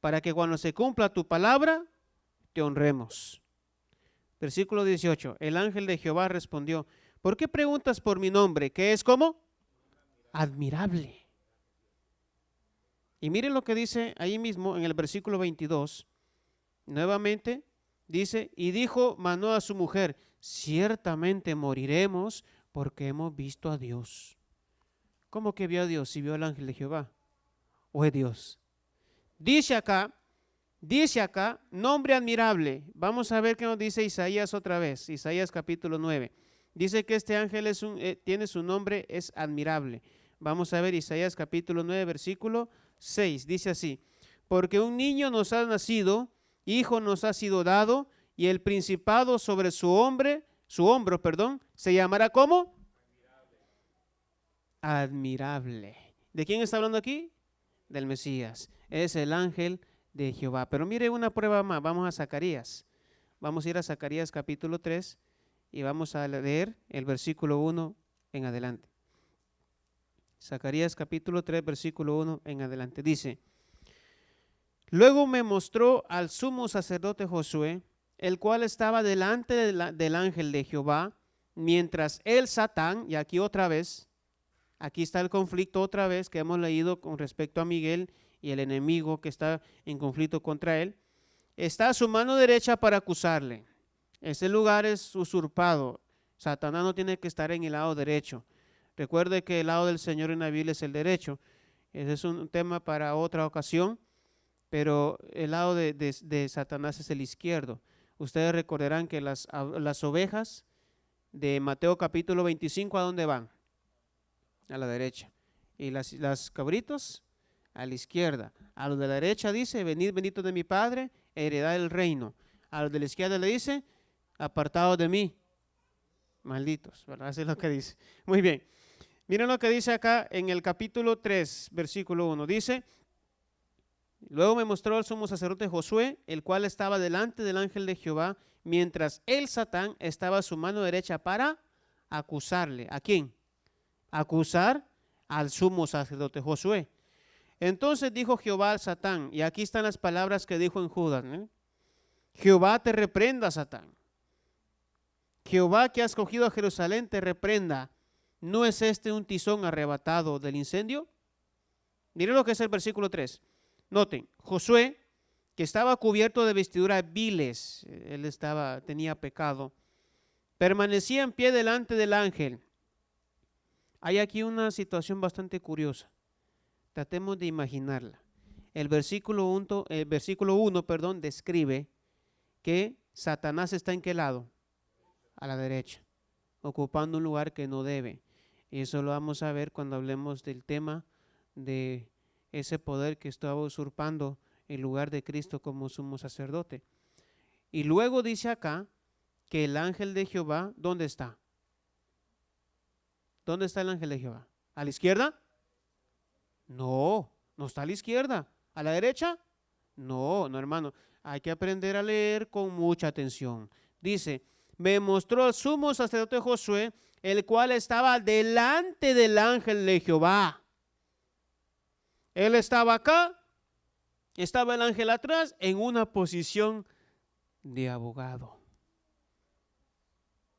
Para que cuando se cumpla tu palabra, te honremos. Versículo 18, el ángel de Jehová respondió, ¿por qué preguntas por mi nombre? ¿Qué es como? Admirable. Y miren lo que dice ahí mismo en el versículo 22, nuevamente dice, y dijo Manoa a su mujer, ciertamente moriremos porque hemos visto a Dios. ¿Cómo que vio a Dios? Si vio al ángel de Jehová, ¿o es Dios? Dice acá, nombre admirable. Vamos a ver qué nos dice Isaías otra vez, Isaías capítulo 9. Dice que este ángel tiene su nombre, es admirable. Vamos a ver Isaías capítulo 9, versículo 6. Dice así, porque un niño nos ha nacido, hijo nos ha sido dado, y el principado sobre su hombro, se llamará ¿cómo? Admirable. ¿De quién está hablando aquí? Del Mesías. Es el ángel de Jehová. Pero mire una prueba más. Vamos a Zacarías. Vamos a ir a Zacarías capítulo 3 y vamos a leer el versículo 1 en adelante. Zacarías capítulo 3, versículo 1 en adelante. Dice, luego me mostró al sumo sacerdote Josué, el cual estaba delante del ángel de Jehová, mientras el Satán, y aquí otra vez, aquí está el conflicto otra vez que hemos leído con respecto a Miguel y el enemigo que está en conflicto contra él, está a su mano derecha para acusarle. Ese lugar es usurpado. Satanás no tiene que estar en el lado derecho. Recuerde que el lado del Señor en la Biblia es el derecho. Ese es un tema para otra ocasión, pero el lado de Satanás es el izquierdo. Ustedes recordarán que las ovejas de Mateo capítulo 25, ¿a dónde van? A la derecha. Y las cabritos a la izquierda. A los de la derecha dice, venid benditos de mi Padre, heredad el reino. A los de la izquierda le dice, apartados de mí, malditos, ¿verdad? Eso es lo que dice. Muy bien. Miren lo que dice acá en el capítulo 3, versículo 1. Dice, luego me mostró el sumo sacerdote Josué, el cual estaba delante del ángel de Jehová, mientras el Satán estaba a su mano derecha para acusarle. ¿A quién? Acusar al sumo sacerdote Josué. Entonces dijo Jehová al Satán, y aquí están las palabras que dijo en Judas, ¿eh? Jehová te reprenda, Satán. Jehová que ha escogido a Jerusalén te reprenda. ¿No es este un tizón arrebatado del incendio? Miren lo que es el versículo 3. Noten, Josué, que estaba cubierto de vestiduras viles, él tenía pecado, permanecía en pie delante del ángel. Hay aquí una situación bastante curiosa. Tratemos de imaginarla. El versículo 1, describe que Satanás está ¿en qué lado? A la derecha, ocupando un lugar que no debe. Y eso lo vamos a ver cuando hablemos del tema de ese poder que estaba usurpando el lugar de Cristo como sumo sacerdote. Y luego dice acá que el ángel de Jehová, ¿dónde está? ¿Dónde está el ángel de Jehová? ¿A la izquierda? No, no está a la izquierda. ¿A la derecha? No, hermano. Hay que aprender a leer con mucha atención. Dice, me mostró el sumo sacerdote Josué, el cual estaba delante del ángel de Jehová. Él estaba acá, estaba el ángel atrás en una posición de abogado.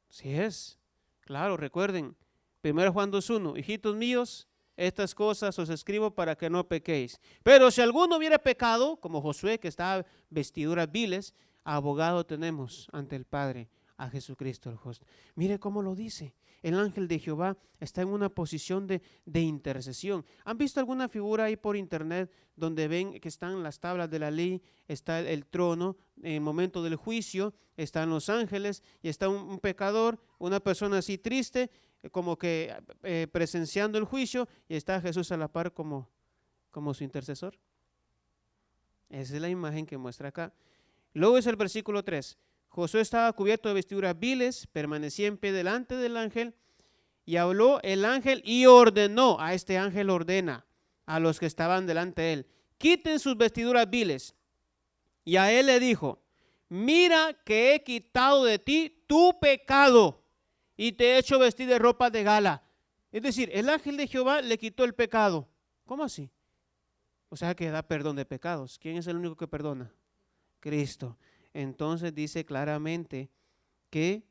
Sí es, claro, recuerden, 1 Juan 2:1, hijitos míos, estas cosas os escribo para que no pequéis. Pero si alguno hubiera pecado, como Josué, que estaba vestiduras viles, abogado tenemos ante el Padre, a Jesucristo el justo. Mire cómo lo dice. El ángel de Jehová está en una posición de intercesión. ¿Han visto alguna figura ahí por internet donde ven que están las tablas de la ley, está el trono, en el momento del juicio, están los ángeles y está un pecador, una persona así triste, como que presenciando el juicio, y está Jesús a la par como su intercesor? Esa es la imagen que muestra acá. Luego es el versículo 3. Josué estaba cubierto de vestiduras viles, permanecía en pie delante del ángel, y habló el ángel y ordenó, a este ángel ordena a los que estaban delante de él, quiten sus vestiduras viles. Y a él le dijo, mira que he quitado de ti tu pecado y te he hecho vestir de ropa de gala. Es decir, el ángel de Jehová le quitó el pecado. ¿Cómo así? O sea que da perdón de pecados. ¿Quién es el único que perdona? Cristo. Entonces dice claramente que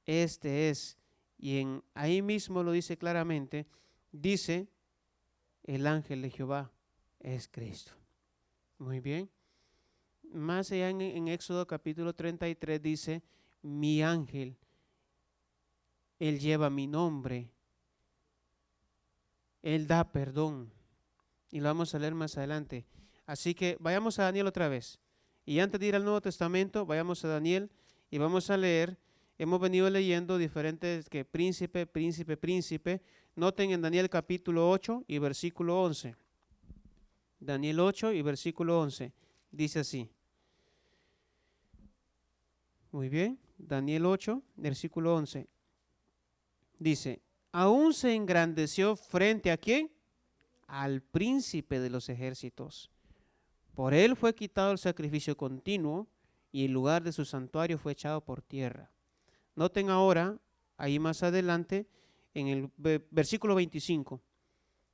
este es, y ahí mismo lo dice claramente, dice el ángel de Jehová es Cristo. Muy bien. Más allá en Éxodo capítulo 33 dice, mi ángel, él lleva mi nombre, él da perdón. Y lo vamos a leer más adelante. Así que vayamos a Daniel otra vez. Y antes de ir al Nuevo Testamento, vayamos a Daniel y vamos a leer. Hemos venido leyendo diferentes que príncipe, príncipe, príncipe. Noten en Daniel capítulo 8 y versículo 11. Daniel 8 y versículo 11. Dice así. Muy bien. Daniel 8, versículo 11. Dice, aún se engrandeció frente a ¿quién? Al príncipe de los ejércitos. Por él fue quitado el sacrificio continuo y el lugar de su santuario fue echado por tierra. Noten ahora, ahí más adelante, en el versículo 25,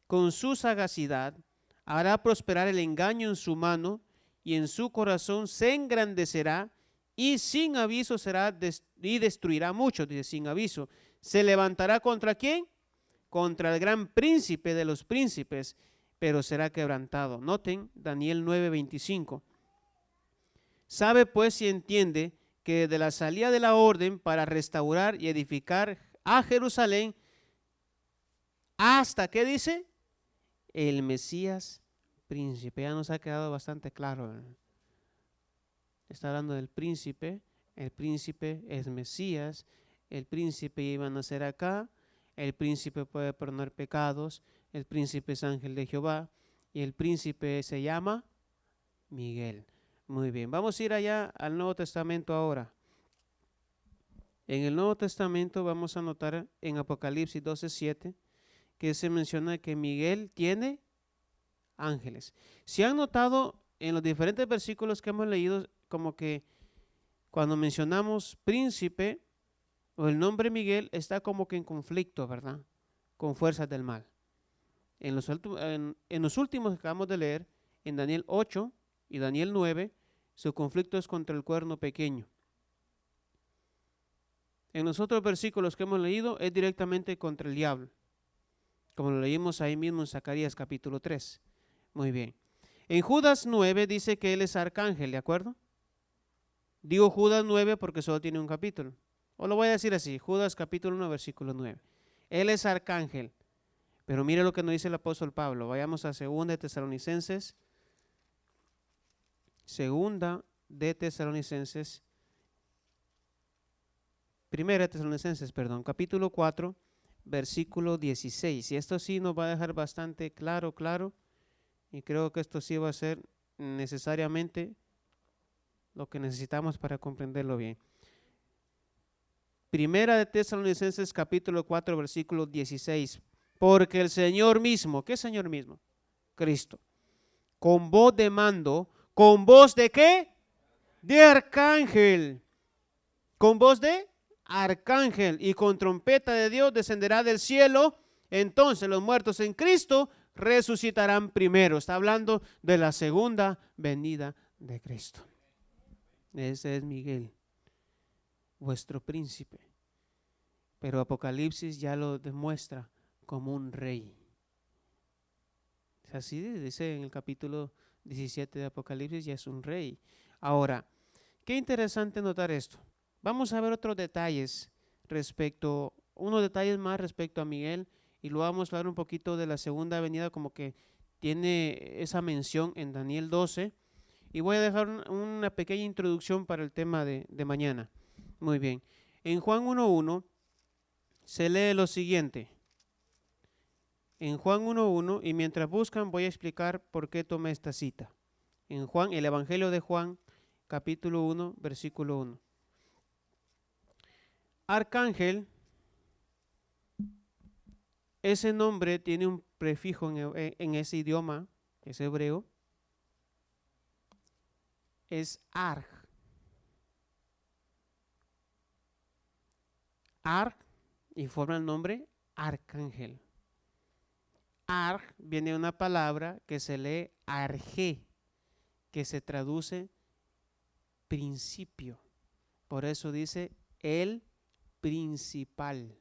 con su sagacidad hará prosperar el engaño en su mano y en su corazón se engrandecerá y sin aviso será y destruirá mucho, dice sin aviso. Se levantará contra ¿quién? Contra el gran príncipe de los príncipes, pero será quebrantado. Noten Daniel 9:25. Sabe pues y entiende que desde la salida de la orden para restaurar y edificar a Jerusalén hasta, ¿qué dice? El Mesías príncipe. Ya nos ha quedado bastante claro. Está hablando del príncipe. El príncipe es Mesías. El príncipe iba a nacer acá. El príncipe puede perdonar pecados. El príncipe es ángel de Jehová y el príncipe se llama Miguel. Muy bien, vamos a ir allá al Nuevo Testamento ahora. En el Nuevo Testamento vamos a notar en Apocalipsis 12:7 que se menciona que Miguel tiene ángeles. Si han notado en los diferentes versículos que hemos leído, como que cuando mencionamos príncipe o el nombre Miguel está como que en conflicto, ¿verdad? Con fuerzas del mal. En los últimos que acabamos de leer, en Daniel 8 y Daniel 9, su conflicto es contra el cuerno pequeño. En los otros versículos que hemos leído es directamente contra el diablo, como lo leímos ahí mismo en Zacarías capítulo 3. Muy bien. En Judas 9 dice que él es arcángel, ¿de acuerdo? Digo Judas 9 porque solo tiene un capítulo. O lo voy a decir así, Judas capítulo 1, versículo 9. Él es arcángel. Pero mire lo que nos dice el apóstol Pablo. Vayamos a 2 de Tesalonicenses. 2 de Tesalonicenses. 1 de Tesalonicenses, perdón. Capítulo 4, versículo 16. Y esto sí nos va a dejar bastante claro. Y creo que esto sí va a ser necesariamente lo que necesitamos para comprenderlo bien. 1 de Tesalonicenses, capítulo 4, versículo 16. Porque el Señor mismo, ¿qué Señor mismo? Cristo. Con voz de mando, ¿con voz de qué? De arcángel. Con voz de arcángel y con trompeta de Dios descenderá del cielo. Entonces los muertos en Cristo resucitarán primero. Está hablando de la segunda venida de Cristo. Ese es Miguel, vuestro príncipe. Pero Apocalipsis ya lo demuestra como un rey. Así dice en el capítulo 17 de Apocalipsis, ya es un rey. Ahora, Qué interesante notar esto. Vamos a ver otros detalles unos detalles más respecto a Miguel, y luego vamos a hablar un poquito de la segunda venida, como que tiene esa mención en Daniel 12, y voy a dejar una pequeña introducción para el tema de mañana. Muy bien. En Juan 1:1 se lee lo siguiente. En Juan 1:1, y mientras buscan voy a explicar por qué tomé esta cita. En Juan, el Evangelio de Juan, capítulo 1, versículo 1. Arcángel, ese nombre tiene un prefijo en ese idioma, es hebreo, es arg. Arg, y forma el nombre arcángel. Arg viene de una palabra que se lee arge, que se traduce principio. Por eso dice el principal.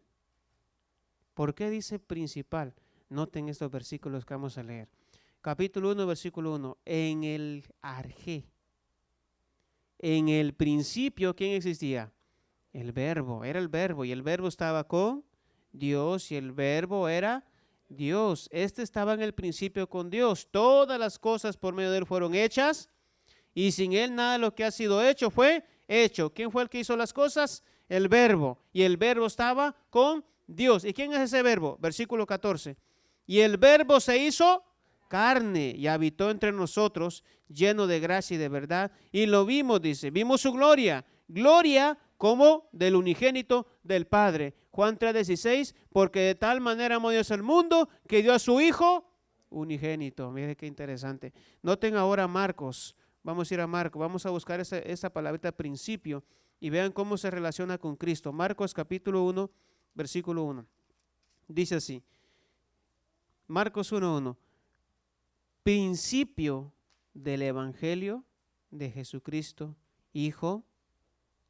¿Por qué dice principal? Noten estos versículos que vamos a leer. Capítulo 1, versículo 1. En el arge. En el principio, ¿quién existía? El verbo, era el verbo, y el verbo estaba con Dios, y el verbo era Dios. Este estaba en el principio con Dios. Todas las cosas por medio de él fueron hechas, y sin él nada de lo que ha sido hecho fue hecho. ¿Quién fue el que hizo las cosas? El verbo, y el verbo estaba con Dios. ¿Y quién es ese verbo? Versículo 14. Y el verbo se hizo carne y habitó entre nosotros, lleno de gracia y de verdad, y lo vimos, dice, vimos su gloria, gloria como del unigénito del Padre. Juan 3:16, porque de tal manera amó Dios al mundo que dio a su Hijo unigénito. Mire qué interesante. Noten ahora Marcos, vamos a ir a Marcos, vamos a buscar esa palabrita principio y vean cómo se relaciona con Cristo. Marcos capítulo 1, versículo 1. Dice así, Marcos 1:1, principio del Evangelio de Jesucristo, Hijo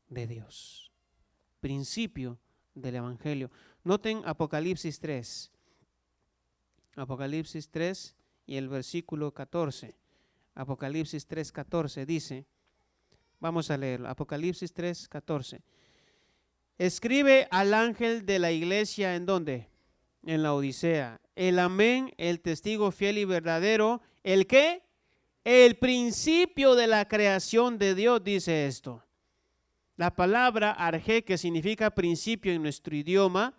de Dios. Principio del Evangelio. Noten Apocalipsis 3. Apocalipsis 3 y el versículo 14. Apocalipsis 3:14 dice, vamos a leerlo. Apocalipsis 3:14. Escribe al ángel de la iglesia, ¿en dónde? En la Odisea. El amén, el testigo fiel y verdadero. ¿El qué? El principio de la creación de Dios, dice esto. La palabra arge, que significa principio en nuestro idioma,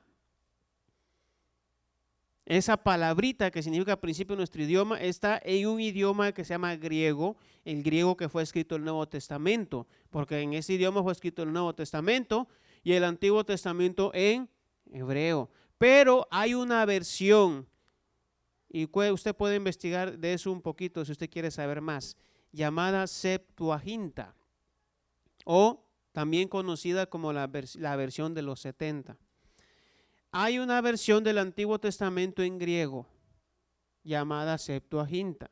esa palabrita que significa principio en nuestro idioma, está en un idioma que se llama griego, el griego que fue escrito el Nuevo Testamento, porque en ese idioma fue escrito el Nuevo Testamento y el Antiguo Testamento en hebreo. Pero hay una versión, y usted puede investigar de eso un poquito si usted quiere saber más, llamada Septuaginta, o también conocida como la versión de los 70. Hay una versión del Antiguo Testamento en griego llamada Septuaginta.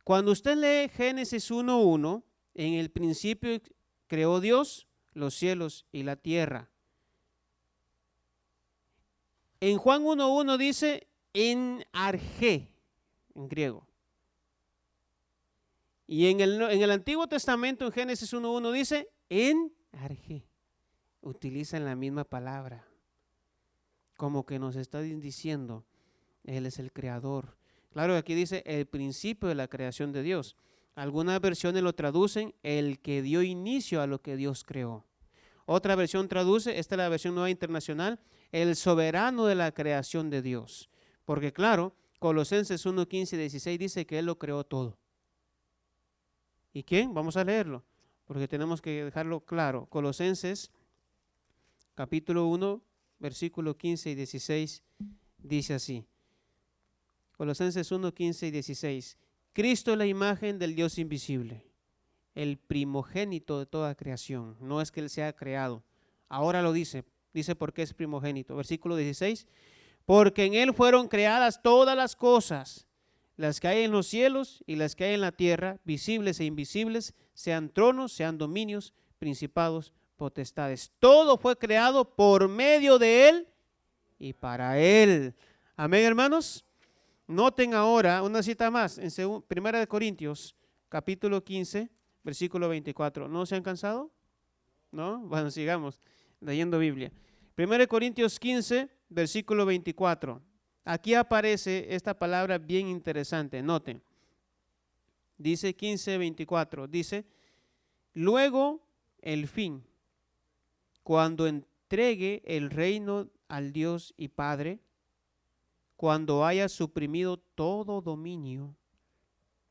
Cuando usted lee Génesis 1:1, en el principio creó Dios los cielos y la tierra. En Juan 1:1 dice en arge, en griego. Y en el Antiguo Testamento, en Génesis 1:1 dice en arge. Utilizan la misma palabra, como que nos está diciendo, Él es el creador. Claro, aquí dice el principio de la creación de Dios. Algunas versiones lo traducen el que dio inicio a lo que Dios creó. Otra versión traduce, esta es la versión Nueva Internacional, el soberano de la creación de Dios. Porque claro, Colosenses 1:15-16 dice que Él lo creó todo. ¿Y quién? Vamos a leerlo, porque tenemos que dejarlo claro. Colosenses capítulo 1, versículo 15 y 16 dice así. Colosenses 1, 15 y 16. Cristo es la imagen del Dios invisible, el primogénito de toda creación. No es que Él sea creado. Ahora lo dice por qué es primogénito. Versículo 16. Porque en Él fueron creadas todas las cosas, las que hay en los cielos y las que hay en la tierra, visibles e invisibles, sean tronos, sean dominios, principados, potestades. Todo fue creado por medio de Él y para Él. Amén, hermanos. Noten ahora una cita más en 1 Corintios, capítulo 15, versículo 24. ¿No se han cansado? ¿No? Bueno, sigamos leyendo Biblia. 1 Corintios 15, versículo 24. Aquí aparece esta palabra bien interesante. Noten. Dice 15, 24. Dice, luego el fin, cuando entregue el reino al Dios y Padre, cuando haya suprimido todo dominio,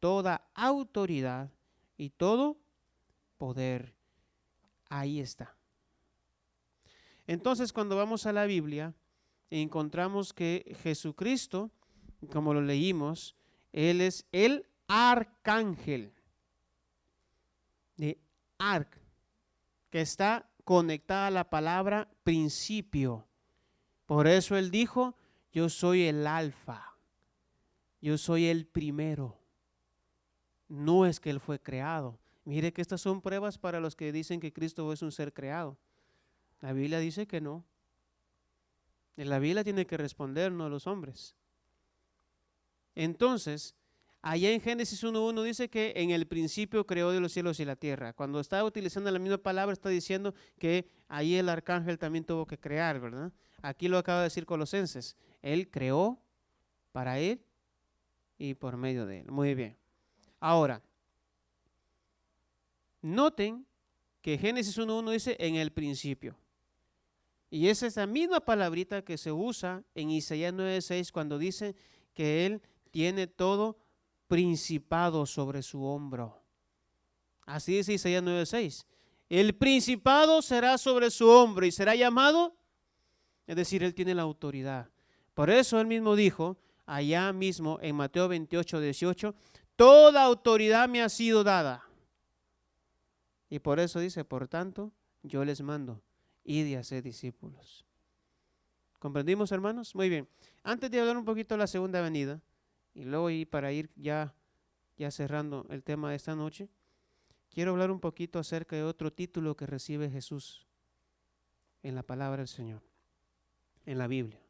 toda autoridad y todo poder. Ahí está. Entonces, cuando vamos a la Biblia, encontramos que Jesucristo, como lo leímos, Él es el arcángel de arc, que está conectada a la palabra principio. Por eso Él dijo, yo soy el alfa, yo soy el primero. No es que Él fue creado. Mire que estas son pruebas para los que dicen que Cristo es un ser creado. La Biblia dice que no. La Biblia tiene que respondernos los hombres. Entonces, allá en Génesis 1:1 dice que en el principio creó de los cielos y la tierra. Cuando está utilizando la misma palabra, está diciendo que ahí el arcángel también tuvo que crear, ¿verdad? Aquí lo acaba de decir Colosenses. Él creó para él y por medio de él. Muy bien. Ahora, noten que Génesis 1:1 dice en el principio. Y es esa misma palabrita que se usa en Isaías 9:6 cuando dice que Él tiene todo principado sobre su hombro. Así dice Isaías 9:6. El principado será sobre su hombro y será llamado, es decir, Él tiene la autoridad. Por eso Él mismo dijo, allá mismo en Mateo 28:18, toda autoridad me ha sido dada. Y por eso dice, por tanto, yo les mando. Y de hacer discípulos. ¿Comprendimos, hermanos? Muy bien. Antes de hablar un poquito de la segunda venida, y luego para ir ya cerrando el tema de esta noche, quiero hablar un poquito acerca de otro título que recibe Jesús en la palabra del Señor, en la Biblia.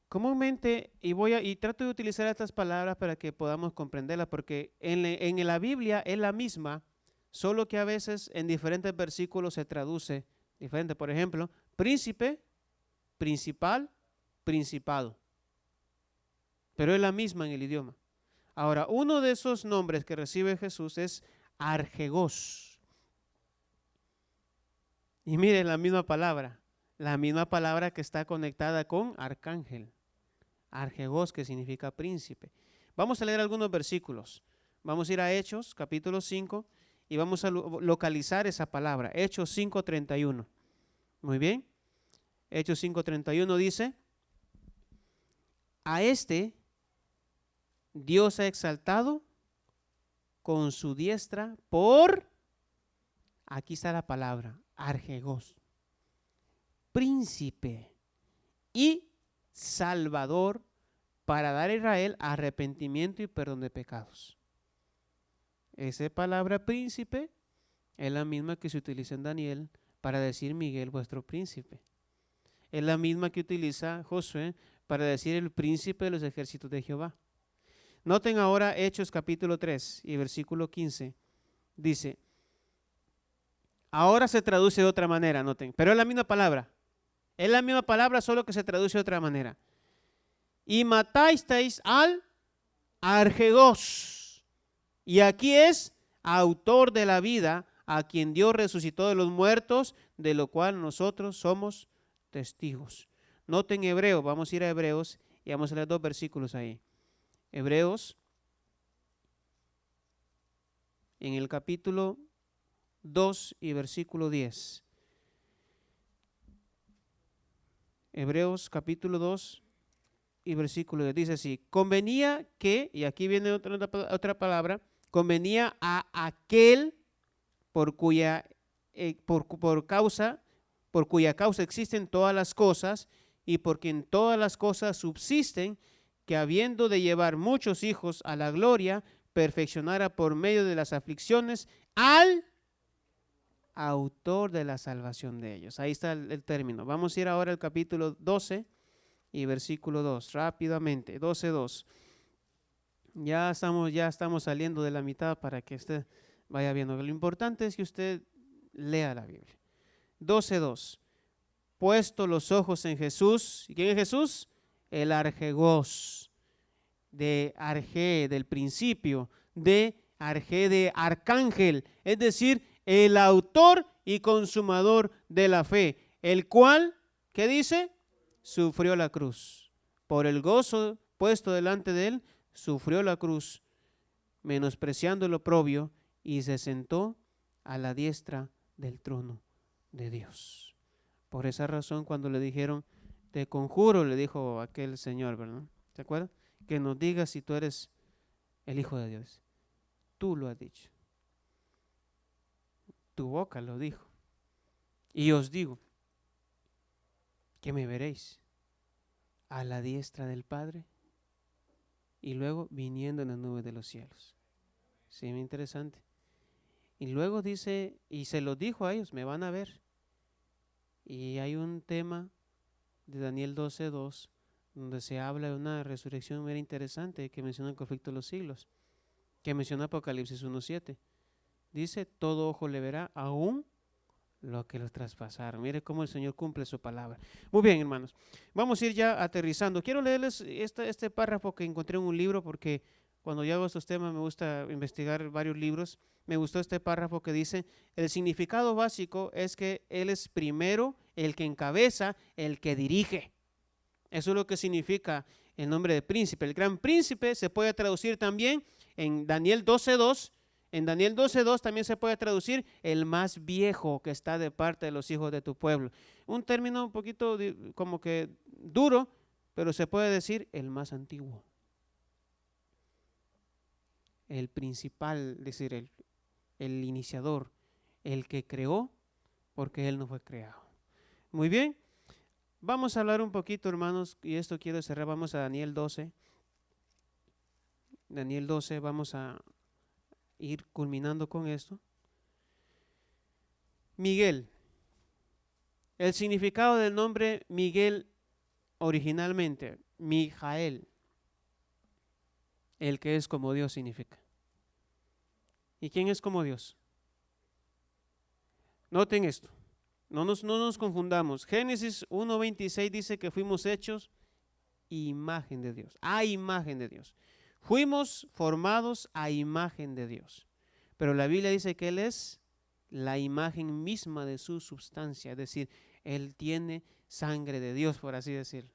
Comúnmente, y trato de utilizar estas palabras para que podamos comprenderlas, porque en la Biblia es la misma, solo que a veces en diferentes versículos se traduce diferente. Por ejemplo, príncipe, principal, principado. Pero es la misma en el idioma. Ahora, uno de esos nombres que recibe Jesús es Arjegos. Y miren la misma palabra que está conectada con arcángel. Arjegos, que significa príncipe. Vamos a leer algunos versículos. Vamos a ir a Hechos, capítulo 5. Y vamos a localizar esa palabra, Hechos 5:31. Muy bien. Hechos 5:31 dice, a este Dios ha exaltado con su diestra aquí está la palabra, Arjegos, príncipe y salvador para dar a Israel arrepentimiento y perdón de pecados. Esa palabra príncipe es la misma que se utiliza en Daniel para decir Miguel vuestro príncipe. Es la misma que utiliza Josué para decir el príncipe de los ejércitos de Jehová. Noten ahora Hechos capítulo 3 y versículo 15. Dice, ahora se traduce de otra manera, noten, pero es la misma palabra. Es la misma palabra, solo que se traduce de otra manera. Y matasteis al Arjegos. Y aquí es autor de la vida, a quien Dios resucitó de los muertos, de lo cual nosotros somos testigos. Noten Hebreos, vamos a ir a Hebreos y vamos a leer 2 versículos ahí. Hebreos, en el capítulo 2 y versículo 10. Hebreos capítulo 2 y versículo 10 dice así, convenía que, y aquí viene otra palabra, convenía a aquel por cuya causa existen todas las cosas y por quien todas las cosas subsisten, que habiendo de llevar muchos hijos a la gloria, perfeccionara por medio de las aflicciones al autor de la salvación de ellos. Ahí está el término. Vamos a ir ahora al capítulo 12 y versículo 2, rápidamente, 12:2. Ya estamos saliendo de la mitad para que usted vaya viendo. Lo importante es que usted lea la Biblia. 12:2. Puesto los ojos en Jesús. ¿Y quién es Jesús? El Arjegos, de Arge, del principio, de Arge, de arcángel, es decir, el autor y consumador de la fe, el cual, ¿qué dice? Sufrió la cruz. Por el gozo puesto delante de él, sufrió la cruz, menospreciando el oprobio, y se sentó a la diestra del trono de Dios. Por esa razón, cuando le dijeron, te conjuro, le dijo aquel señor, ¿verdad? ¿Se acuerdan? Que nos digas si tú eres el Hijo de Dios. Tú lo has dicho. Tu boca lo dijo. Y os digo que me veréis a la diestra del Padre y luego viniendo en las nubes de los cielos. Sí, muy interesante. Y luego dice, y se los dijo a ellos, me van a ver. Y hay un tema de Daniel 12:2 donde se habla de una resurrección muy interesante que menciona el conflicto de los siglos, que menciona Apocalipsis 1:7. Dice, todo ojo le verá, aún lo que los traspasaron. Mire cómo el Señor cumple su palabra. Muy bien, hermanos. Vamos a ir ya aterrizando. Quiero leerles este párrafo que encontré en un libro, porque cuando yo hago estos temas me gusta investigar varios libros. Me gustó este párrafo que dice, el significado básico es que Él es primero, el que encabeza, el que dirige. Eso es lo que significa el nombre de príncipe. El gran príncipe se puede traducir también en Daniel 12:2. En Daniel 12:2 también se puede traducir el más viejo que está de parte de los hijos de tu pueblo. Un término un poquito como que duro, pero se puede decir el más antiguo. El principal, es decir, el iniciador, el que creó, porque Él no fue creado. Muy bien, vamos a hablar un poquito, hermanos, y esto quiero cerrar. Vamos a Daniel 12. Daniel 12, vamos a ir culminando con esto. Miguel. El significado del nombre Miguel originalmente, Mijael, el que es como Dios significa. ¿Y quién es como Dios? Noten esto, no nos confundamos. Génesis 1:26 dice que fuimos hechos imagen de Dios, a imagen de Dios. Fuimos formados a imagen de Dios. Pero la Biblia dice que Él es la imagen misma de su substancia, es decir, Él tiene sangre de Dios, por así decirlo.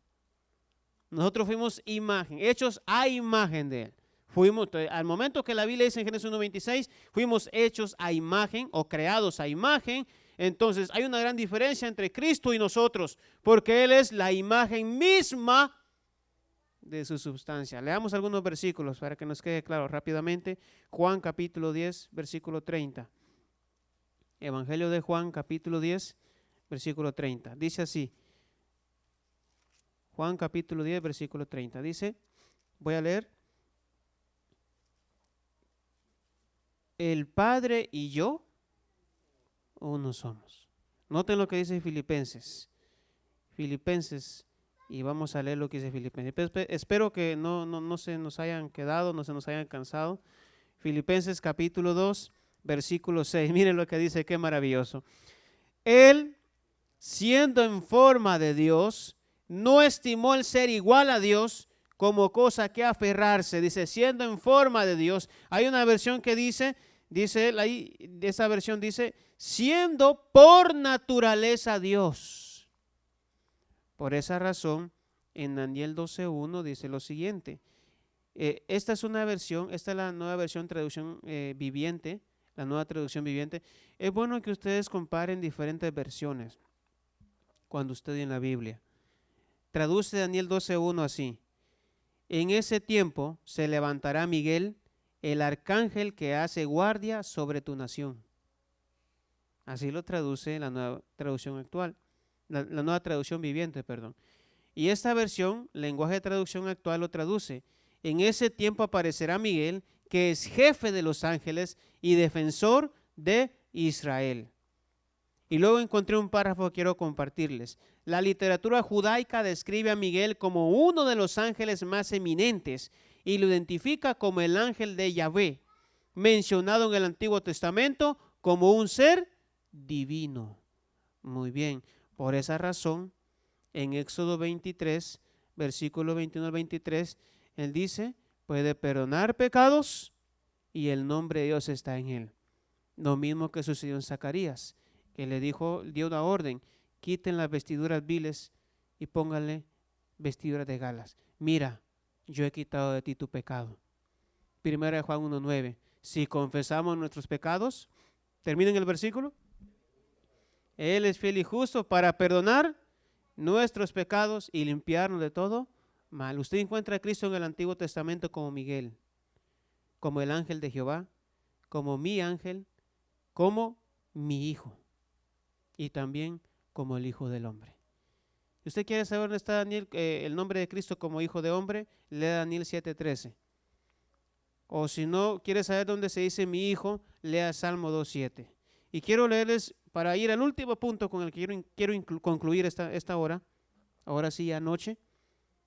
Nosotros fuimos imagen, hechos a imagen de Él. Al momento que la Biblia dice en Génesis 1:26, fuimos hechos a imagen o creados a imagen. Entonces hay una gran diferencia entre Cristo y nosotros, porque Él es la imagen misma de su substancia. Leamos algunos versículos para que nos quede claro rápidamente. Juan capítulo 10, versículo 30. Evangelio de Juan capítulo 10, versículo 30. Dice así. Juan capítulo 10, versículo 30. Dice, voy a leer. El Padre y yo, uno somos. Noten lo que dice Filipenses. Filipenses, y vamos a leer lo que dice Filipenses. Espero que no se nos hayan quedado, no se nos hayan cansado. Filipenses capítulo 2, versículo 6. Miren lo que dice, qué maravilloso. Él, siendo en forma de Dios, no estimó el ser igual a Dios como cosa que aferrarse. Dice, siendo en forma de Dios. Hay una versión que dice ahí, esa versión dice, siendo por naturaleza Dios. Por esa razón, en Daniel 12:1 dice lo siguiente. Esta es la nueva versión traducción viviente, la nueva traducción viviente. Es bueno que ustedes comparen diferentes versiones cuando estudien la Biblia. Traduce Daniel 12:1 así. En ese tiempo se levantará Miguel, el arcángel que hace guardia sobre tu nación. Así lo traduce la nueva traducción actual, la nueva traducción viviente, perdón. Y esta versión, lenguaje de traducción actual, lo traduce. En ese tiempo aparecerá Miguel, que es jefe de los ángeles y defensor de Israel. Y luego encontré un párrafo que quiero compartirles. La literatura judaica describe a Miguel como uno de los ángeles más eminentes y lo identifica como el ángel de Yahvé, mencionado en el Antiguo Testamento como un ser divino. Muy bien, por esa razón, en Éxodo 23, versículo 21 al 23, él dice, puede perdonar pecados y el nombre de Dios está en él. Lo mismo que sucedió en Zacarías, que le dio una orden, quiten las vestiduras viles y pónganle vestiduras de galas. Mira, yo he quitado de ti tu pecado. Primera de Juan 1:9. Si confesamos nuestros pecados, termina en el versículo, Él es fiel y justo para perdonar nuestros pecados y limpiarnos de todo mal. Usted encuentra a Cristo en el Antiguo Testamento como Miguel, como el ángel de Jehová, como mi ángel, como mi hijo y también como el Hijo del Hombre. Si usted quiere saber dónde está Daniel, el nombre de Cristo como Hijo de Hombre, lea Daniel 7:13. O si no quiere saber dónde se dice mi hijo, lea Salmo 2:7. Y quiero leerles, para ir al último punto con el que quiero concluir esta hora, ahora sí, anoche,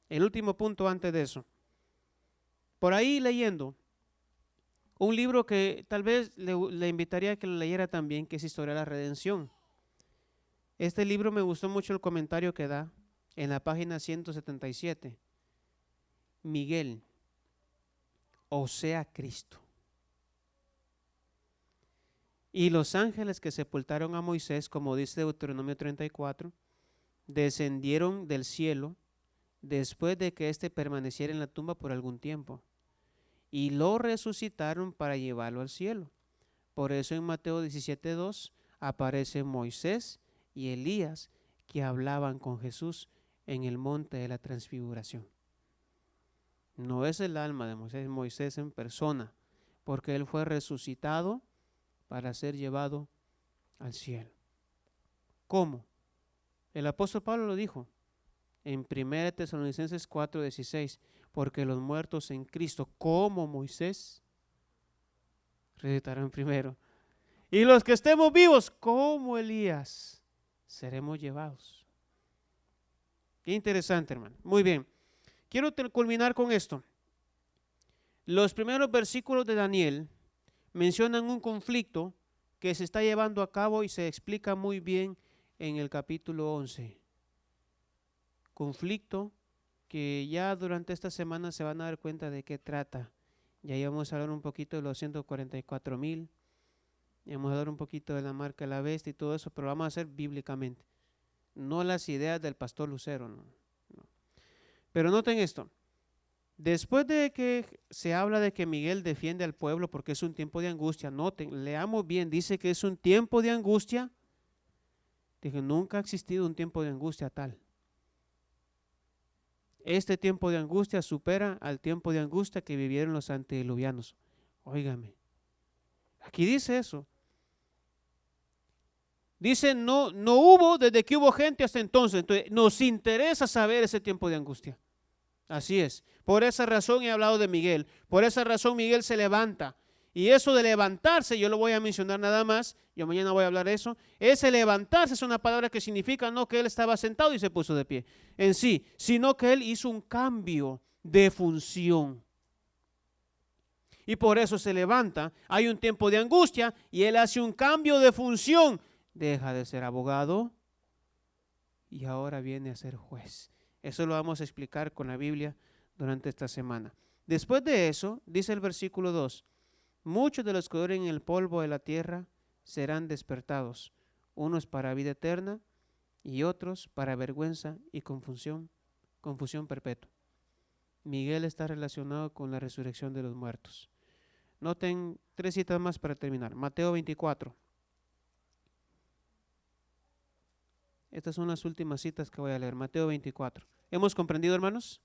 el último punto antes de eso. Por ahí leyendo un libro que tal vez le invitaría a que lo leyera también, que es Historia de la Redención. Este libro me gustó mucho el comentario que da en la página 177. Miguel, o sea Cristo. Y los ángeles que sepultaron a Moisés, como dice Deuteronomio 34, descendieron del cielo después de que éste permaneciera en la tumba por algún tiempo, y lo resucitaron para llevarlo al cielo. Por eso en Mateo 17:2 aparece Moisés y Elías que hablaban con Jesús en el monte de la transfiguración. No es el alma de Moisés, es Moisés en persona, porque él fue resucitado para ser llevado al cielo. ¿Cómo? El apóstol Pablo lo dijo en 1 Tesalonicenses 4:16, porque los muertos en Cristo, como Moisés, resucitarán primero. Y los que estemos vivos, como Elías, seremos llevados. Qué interesante, hermano. Muy bien. Quiero culminar con esto. Los primeros versículos de Daniel mencionan un conflicto que se está llevando a cabo y se explica muy bien en el capítulo 11. Conflicto que ya durante esta semana se van a dar cuenta de qué trata. Ya vamos a hablar un poquito de los 144,000. Vamos a hablar un poquito de la marca de la bestia y todo eso, pero lo vamos a hacer bíblicamente. No las ideas del pastor Lucero, no. Pero noten esto. Después de que se habla de que Miguel defiende al pueblo porque es un tiempo de angustia, noten, leamos bien, dice que es un tiempo de angustia. Dije, nunca ha existido un tiempo de angustia tal. Este tiempo de angustia supera al tiempo de angustia que vivieron los antediluvianos. Óigame, aquí dice eso. Dice, no hubo desde que hubo gente hasta entonces. Entonces, nos interesa saber ese tiempo de angustia. Así es. Por esa razón he hablado de Miguel. Por esa razón Miguel se levanta. Y eso de levantarse, yo lo voy a mencionar nada más. Yo mañana voy a hablar de eso. Ese levantarse es una palabra que significa no que él estaba sentado y se puso de pie en sí, sino que él hizo un cambio de función. Y por eso se levanta. Hay un tiempo de angustia y él hace un cambio de función. Deja de ser abogado y ahora viene a ser juez. Eso lo vamos a explicar con la Biblia durante esta semana. Después de eso, dice el versículo 2, muchos de los que duermen en el polvo de la tierra serán despertados, unos para vida eterna y otros para vergüenza y confusión perpetua. Miguel está relacionado con la resurrección de los muertos. Noten 3 citas más para terminar. Mateo 24. Estas son las últimas citas que voy a leer. Mateo 24. ¿Hemos comprendido, hermanos?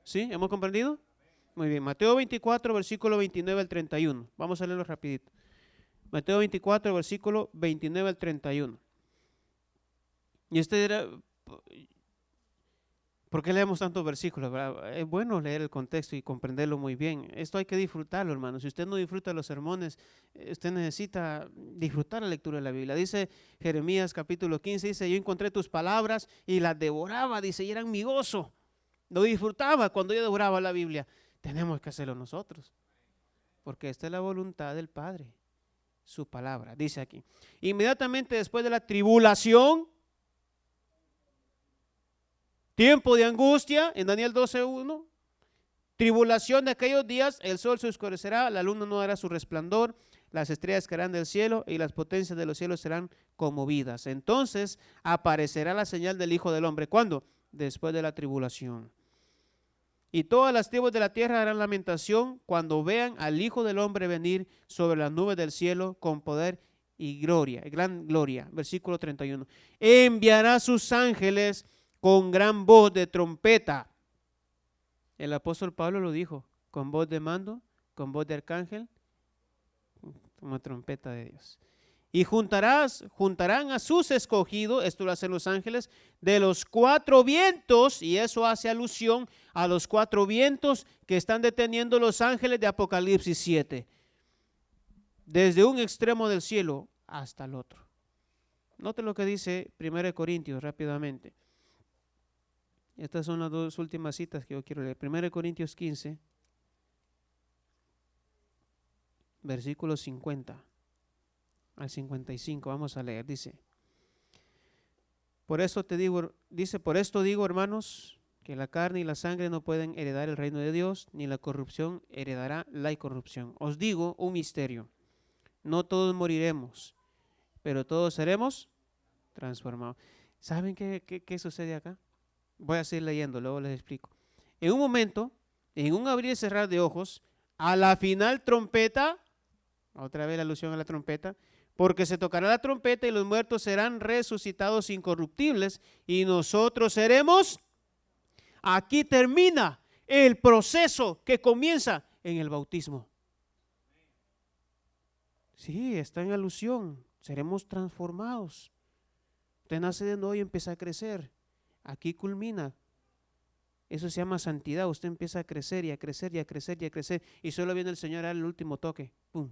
¿Sí? ¿Hemos comprendido? Muy bien. Mateo 24, versículo 29 al 31. Vamos a leerlo rapidito. Mateo 24, versículo 29 al 31. Y usted dirá, ¿por qué leemos tantos versículos? ¿Verdad? Es bueno leer el contexto y comprenderlo muy bien. Esto hay que disfrutarlo, hermano. Si usted no disfruta los sermones, usted necesita disfrutar la lectura de la Biblia. Dice Jeremías capítulo 15, dice, yo encontré tus palabras y las devoraba, dice, y eran mi gozo. Lo disfrutaba cuando yo devoraba la Biblia. tenemos que hacerlo nosotros, porque esta es la voluntad del Padre, su palabra, dice aquí. Inmediatamente después de la tribulación, tiempo de angustia, en Daniel 12:1, tribulación de aquellos días, el sol se oscurecerá, la luna no dará su resplandor, las estrellas caerán del cielo y las potencias de los cielos serán conmovidas. Entonces aparecerá la señal del Hijo del Hombre. ¿Cuándo? Después de la tribulación. Y todas las tribus de la tierra harán lamentación cuando vean al Hijo del Hombre venir sobre las nubes del cielo con poder y gloria, gran gloria. Versículo 31. Enviará sus ángeles con gran voz de trompeta. El apóstol Pablo lo dijo, con voz de mando, con voz de arcángel, como trompeta de Dios. Y juntarán a sus escogidos, esto lo hacen los ángeles, de los 4 vientos, y eso hace alusión a los 4 vientos que están deteniendo los ángeles de Apocalipsis 7, desde un extremo del cielo hasta el otro. Note lo que dice 1 Corintios rápidamente. Estas son las 2 últimas citas que yo quiero leer. 1 Corintios 15, versículos 50 al 55. Vamos a leer. Dice, por esto digo, hermanos, que la carne y la sangre no pueden heredar el reino de Dios, ni la corrupción heredará la incorrupción. Os digo un misterio. No todos moriremos, pero todos seremos transformados. ¿Saben qué sucede acá? Voy a seguir leyendo, luego les explico. En un momento, en un abrir y cerrar de ojos, a la final trompeta, otra vez la alusión a la trompeta, porque se tocará la trompeta y los muertos serán resucitados incorruptibles y nosotros seremos. Aquí termina el proceso que comienza en el bautismo. Sí, está en alusión, seremos transformados. Usted nace de nuevo y empieza a crecer. Aquí culmina. Eso se llama santidad. Usted empieza a crecer y a crecer y a crecer y a crecer. Y solo viene el Señor a dar el último toque. ¡Pum!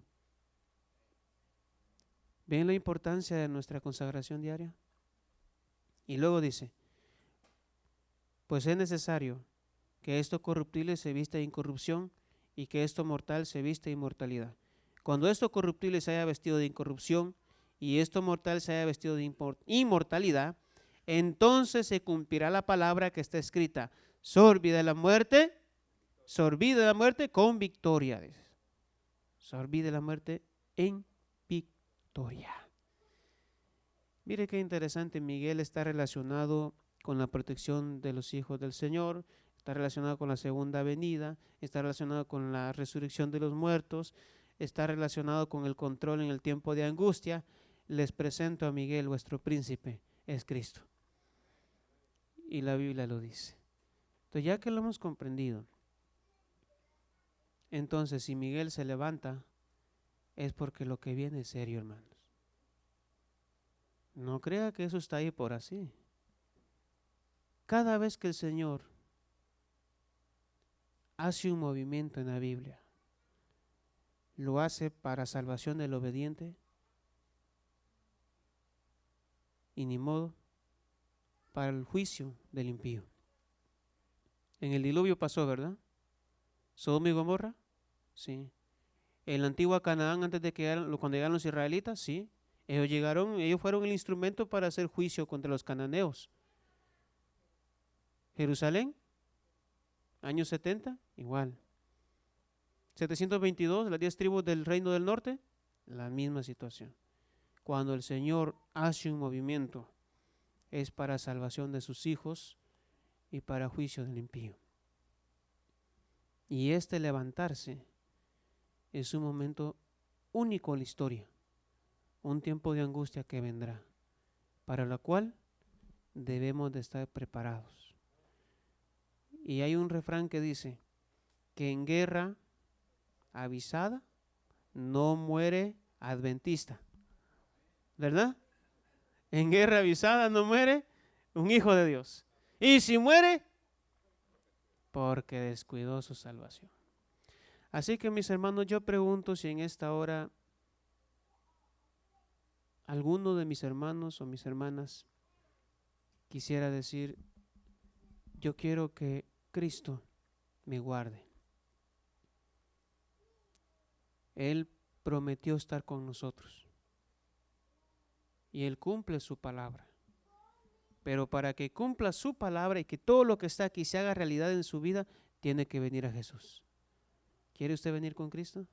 ¿Ven la importancia de nuestra consagración diaria? Y luego dice, pues es necesario que esto corruptible se vista de incorrupción y que esto mortal se vista de inmortalidad. Cuando esto corruptible se haya vestido de incorrupción y esto mortal se haya vestido de inmortalidad, entonces se cumplirá la palabra que está escrita, sorbida de la muerte con victoria. Sorbida de la muerte en victoria. Mire qué interesante, Miguel está relacionado con la protección de los hijos del Señor, está relacionado con la segunda venida, está relacionado con la resurrección de los muertos, está relacionado con el control en el tiempo de angustia. Les presento a Miguel, vuestro príncipe, es Cristo. Y la Biblia lo dice. Entonces, ya que lo hemos comprendido, entonces si Miguel se levanta, es porque lo que viene es serio, hermanos. No crea que eso está ahí por así. Cada vez que el Señor hace un movimiento en la Biblia, lo hace para salvación del obediente y ni modo para el juicio del impío. En el diluvio pasó, ¿verdad? Sodoma y Gomorra, sí. En la antigua Canaán, antes de que cuando llegaron los israelitas, sí. Ellos fueron el instrumento para hacer juicio contra los cananeos. Jerusalén, años 70, igual. 722, las 10 tribus del reino del norte, la misma situación. Cuando el Señor hace un movimiento, es para salvación de sus hijos y para juicio del impío. Y este levantarse es un momento único en la historia, un tiempo de angustia que vendrá, para la cual debemos de estar preparados. Y hay un refrán que dice que en guerra avisada no muere adventista, ¿verdad? En guerra avisada no muere un hijo de Dios. Y si muere, porque descuidó su salvación. Así que, mis hermanos, yo pregunto si en esta hora alguno de mis hermanos o mis hermanas quisiera decir, yo quiero que Cristo me guarde. Él prometió estar con nosotros. Y Él cumple su palabra. Pero para que cumpla su palabra y que todo lo que está aquí se haga realidad en su vida, tiene que venir a Jesús. ¿Quiere usted venir con Cristo?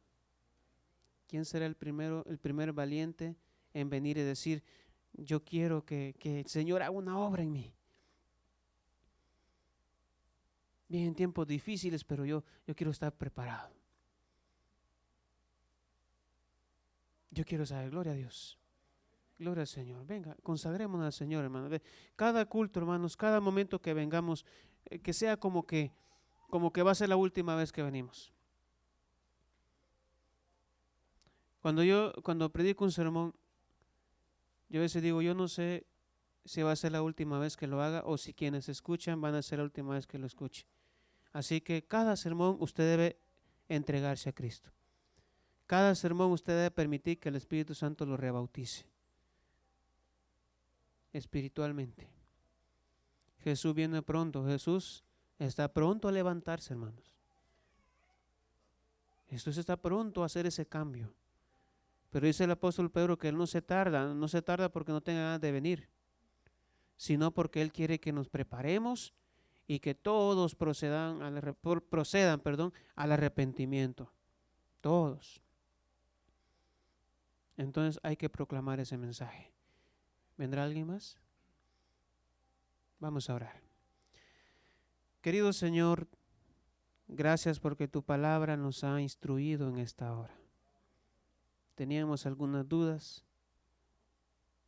¿Quién será el primer valiente en venir y decir, yo quiero que el Señor haga una obra en mí? Vienen tiempos difíciles, pero yo quiero estar preparado. Yo quiero saber, gloria a Dios. Gloria al Señor. Venga, consagrémonos al Señor, hermano. Cada culto, hermanos, cada momento que vengamos, que sea como que va a ser la última vez que venimos. Cuando predico un sermón, yo a veces digo, yo no sé si va a ser la última vez que lo haga o si quienes escuchan van a ser la última vez que lo escuche. Así que cada sermón usted debe entregarse a Cristo. Cada sermón usted debe permitir que el Espíritu Santo lo rebautice espiritualmente. Jesús viene pronto. Jesús está pronto a levantarse, hermanos. Jesús está pronto a hacer ese cambio. Pero dice el apóstol Pedro que Él no se tarda porque no tenga ganas de venir, sino porque Él quiere que nos preparemos y que todos procedan al arrepentimiento. Todos. Entonces hay que proclamar ese mensaje. ¿Vendrá alguien más? Vamos a orar. Querido Señor, gracias porque tu palabra nos ha instruido en esta hora. Teníamos algunas dudas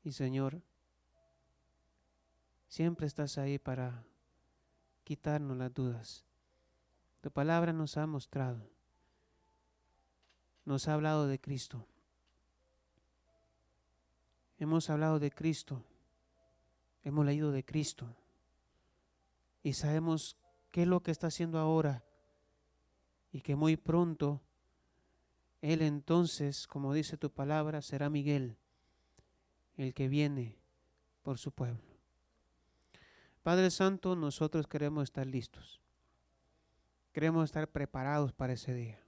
y Señor, siempre estás ahí para quitarnos las dudas. Tu palabra nos ha mostrado, nos ha hablado de Cristo. Hemos hablado de Cristo, hemos leído de Cristo y sabemos qué es lo que está haciendo ahora y que muy pronto Él entonces, como dice tu palabra, será Miguel, el que viene por su pueblo. Padre Santo, nosotros queremos estar listos. Queremos estar preparados para ese día.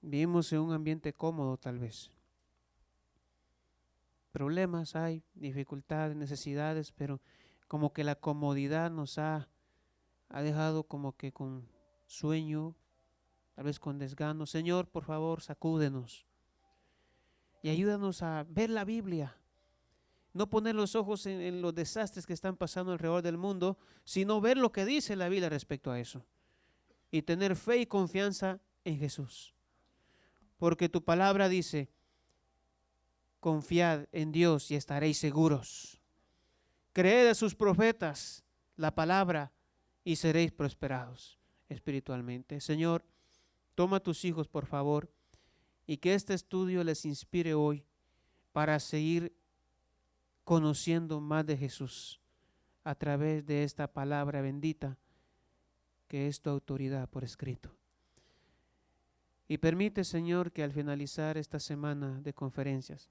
Vivimos en un ambiente cómodo tal vez. Problemas hay, dificultades, necesidades, pero como que la comodidad nos ha dejado como que con sueño, tal vez con desgano. Señor, por favor, sacúdenos y ayúdanos a ver la Biblia. No poner los ojos en los desastres que están pasando alrededor del mundo, sino ver lo que dice la Biblia respecto a eso. Y tener fe y confianza en Jesús. Porque tu palabra dice, confiad en Dios y estaréis seguros. Creed a sus profetas la palabra y seréis prosperados espiritualmente. Señor, toma a tus hijos, por favor, y que este estudio les inspire hoy para seguir conociendo más de Jesús a través de esta palabra bendita que es tu autoridad por escrito. Y permite, Señor, que al finalizar esta semana de conferencias,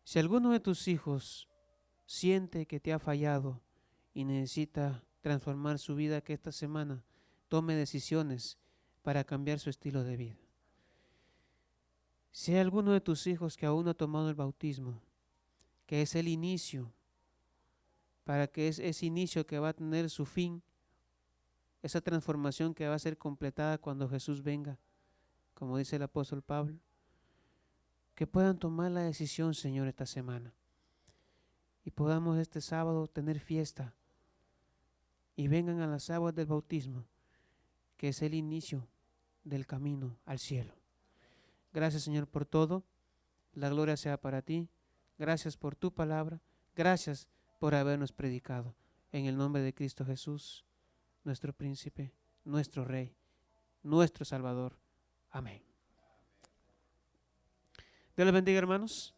si alguno de tus hijos siente que te ha fallado y necesita transformar su vida, que esta semana tome decisiones para cambiar su estilo de vida. Si hay alguno de tus hijos que aún no ha tomado el bautismo, que es el inicio, para que es ese inicio que va a tener su fin, esa transformación que va a ser completada cuando Jesús venga, como dice el apóstol Pablo, que puedan tomar la decisión, Señor, esta semana y podamos este sábado tener fiesta y vengan a las aguas del bautismo, que es el inicio del camino al cielo. Gracias, Señor, por todo. La gloria sea para ti. Gracias por tu palabra. Gracias por habernos predicado. En el nombre de Cristo Jesús, nuestro príncipe, nuestro rey, nuestro salvador. Amén. Dios les bendiga, hermanos.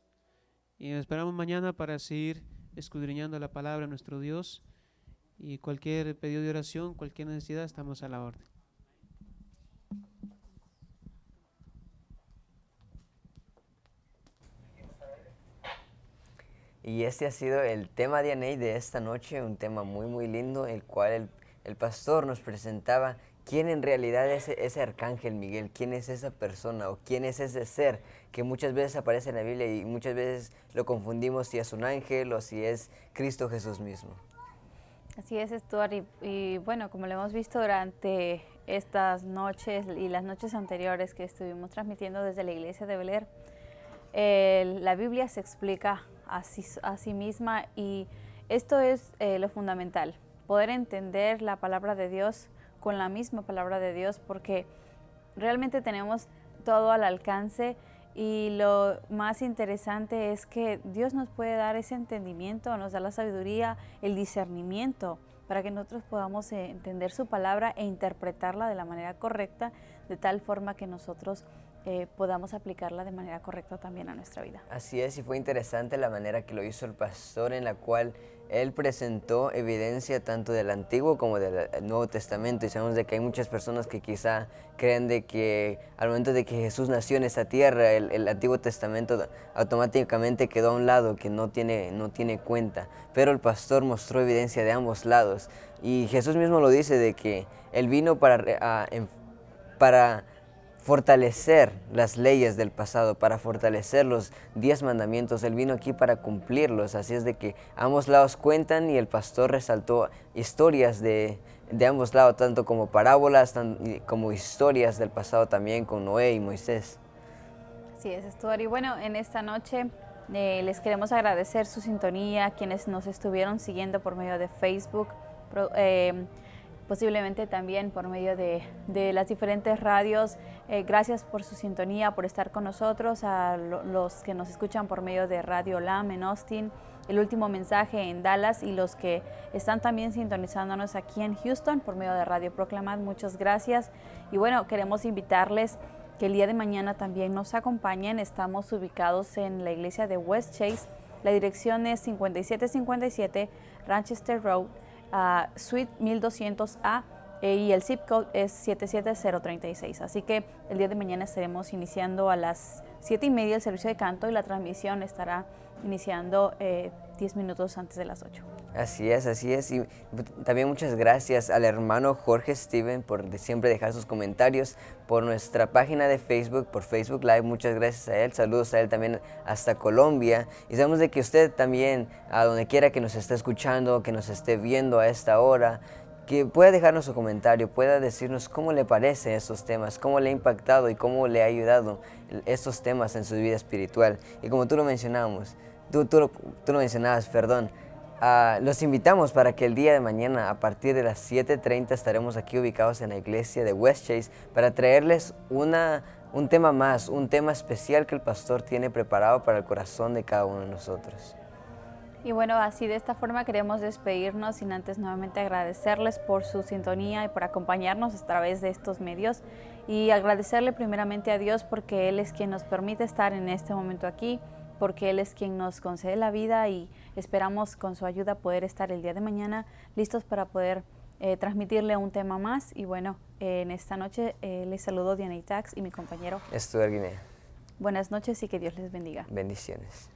Y nos esperamos mañana para seguir escudriñando la palabra de nuestro Dios. Y cualquier pedido de oración, cualquier necesidad, estamos a la orden. Y este ha sido el tema de Aney de esta noche, un tema muy lindo, el cual el pastor nos presentaba quién en realidad es ese arcángel Miguel, quién es esa persona o quién es ese ser que muchas veces aparece en la Biblia y muchas veces lo confundimos si es un ángel o si es Cristo Jesús mismo. Así es, Stuart, y bueno, como lo hemos visto durante estas noches y las noches anteriores que estuvimos transmitiendo desde la iglesia de Bel Air, la Biblia se explica a sí misma y esto es lo fundamental, poder entender la palabra de Dios con la misma palabra de Dios, porque realmente tenemos todo al alcance. Y lo más interesante es que Dios nos puede dar ese entendimiento, nos da la sabiduría, el discernimiento, para que nosotros podamos entender su palabra e interpretarla de la manera correcta, de tal forma que nosotros podamos aplicarla de manera correcta también a nuestra vida. Así es, y fue interesante la manera que lo hizo el pastor, en la cual él presentó evidencia tanto del Antiguo como del Nuevo Testamento, y sabemos de que hay muchas personas que quizá creen de que al momento de que Jesús nació en esta tierra, el Antiguo Testamento automáticamente quedó a un lado, que no tiene cuenta, pero el pastor mostró evidencia de ambos lados, y Jesús mismo lo dice de que él vino para fortalecer las leyes del pasado, para fortalecer los 10 mandamientos. Él vino aquí para cumplirlos, así es de que ambos lados cuentan, y el pastor resaltó historias de ambos lados, tanto como parábolas, como historias del pasado también con Noé y Moisés. Así es, Stuart. Y bueno, en esta noche les queremos agradecer su sintonía, quienes nos estuvieron siguiendo por medio de Facebook, posiblemente también por medio de las diferentes radios. Gracias por su sintonía, por estar con nosotros, a los que nos escuchan por medio de Radio Olam en Austin, El Último Mensaje en Dallas, y los que están también sintonizándonos aquí en Houston por medio de Radio Proclamad. Muchas gracias. Y bueno, queremos invitarles que el día de mañana también nos acompañen. Estamos ubicados en la iglesia de West Chase. La dirección es 5757 Rochester Road, Suite 1200A, y el zip code es 77036. Así que el día de mañana estaremos iniciando a las 7:30 el servicio de canto, y la transmisión estará iniciando 10 minutos antes de las 8. Así es, y también muchas gracias al hermano Jorge Steven por siempre dejar sus comentarios por nuestra página de Facebook, por Facebook Live. Muchas gracias a él, saludos a él también hasta Colombia, y sabemos de que usted también, a donde quiera que nos esté escuchando, que nos esté viendo a esta hora, que pueda dejarnos su comentario, pueda decirnos cómo le parece estos temas, cómo le ha impactado y cómo le ha ayudado estos temas en su vida espiritual. Y como tú lo mencionabas, los invitamos para que el día de mañana, a partir de las 7:30, estaremos aquí ubicados en la iglesia de West Chase para traerles un tema más, un tema especial que el pastor tiene preparado para el corazón de cada uno de nosotros. Y bueno, así de esta forma queremos despedirnos, sin antes nuevamente agradecerles por su sintonía y por acompañarnos a través de estos medios, y agradecerle primeramente a Dios, porque Él es quien nos permite estar en este momento aquí, porque Él es quien nos concede la vida, y esperamos con su ayuda poder estar el día de mañana listos para poder transmitirle un tema más. Y bueno, en esta noche les saludo Diana Itax y mi compañero Stuart Guinea. Buenas noches y que Dios les bendiga. Bendiciones.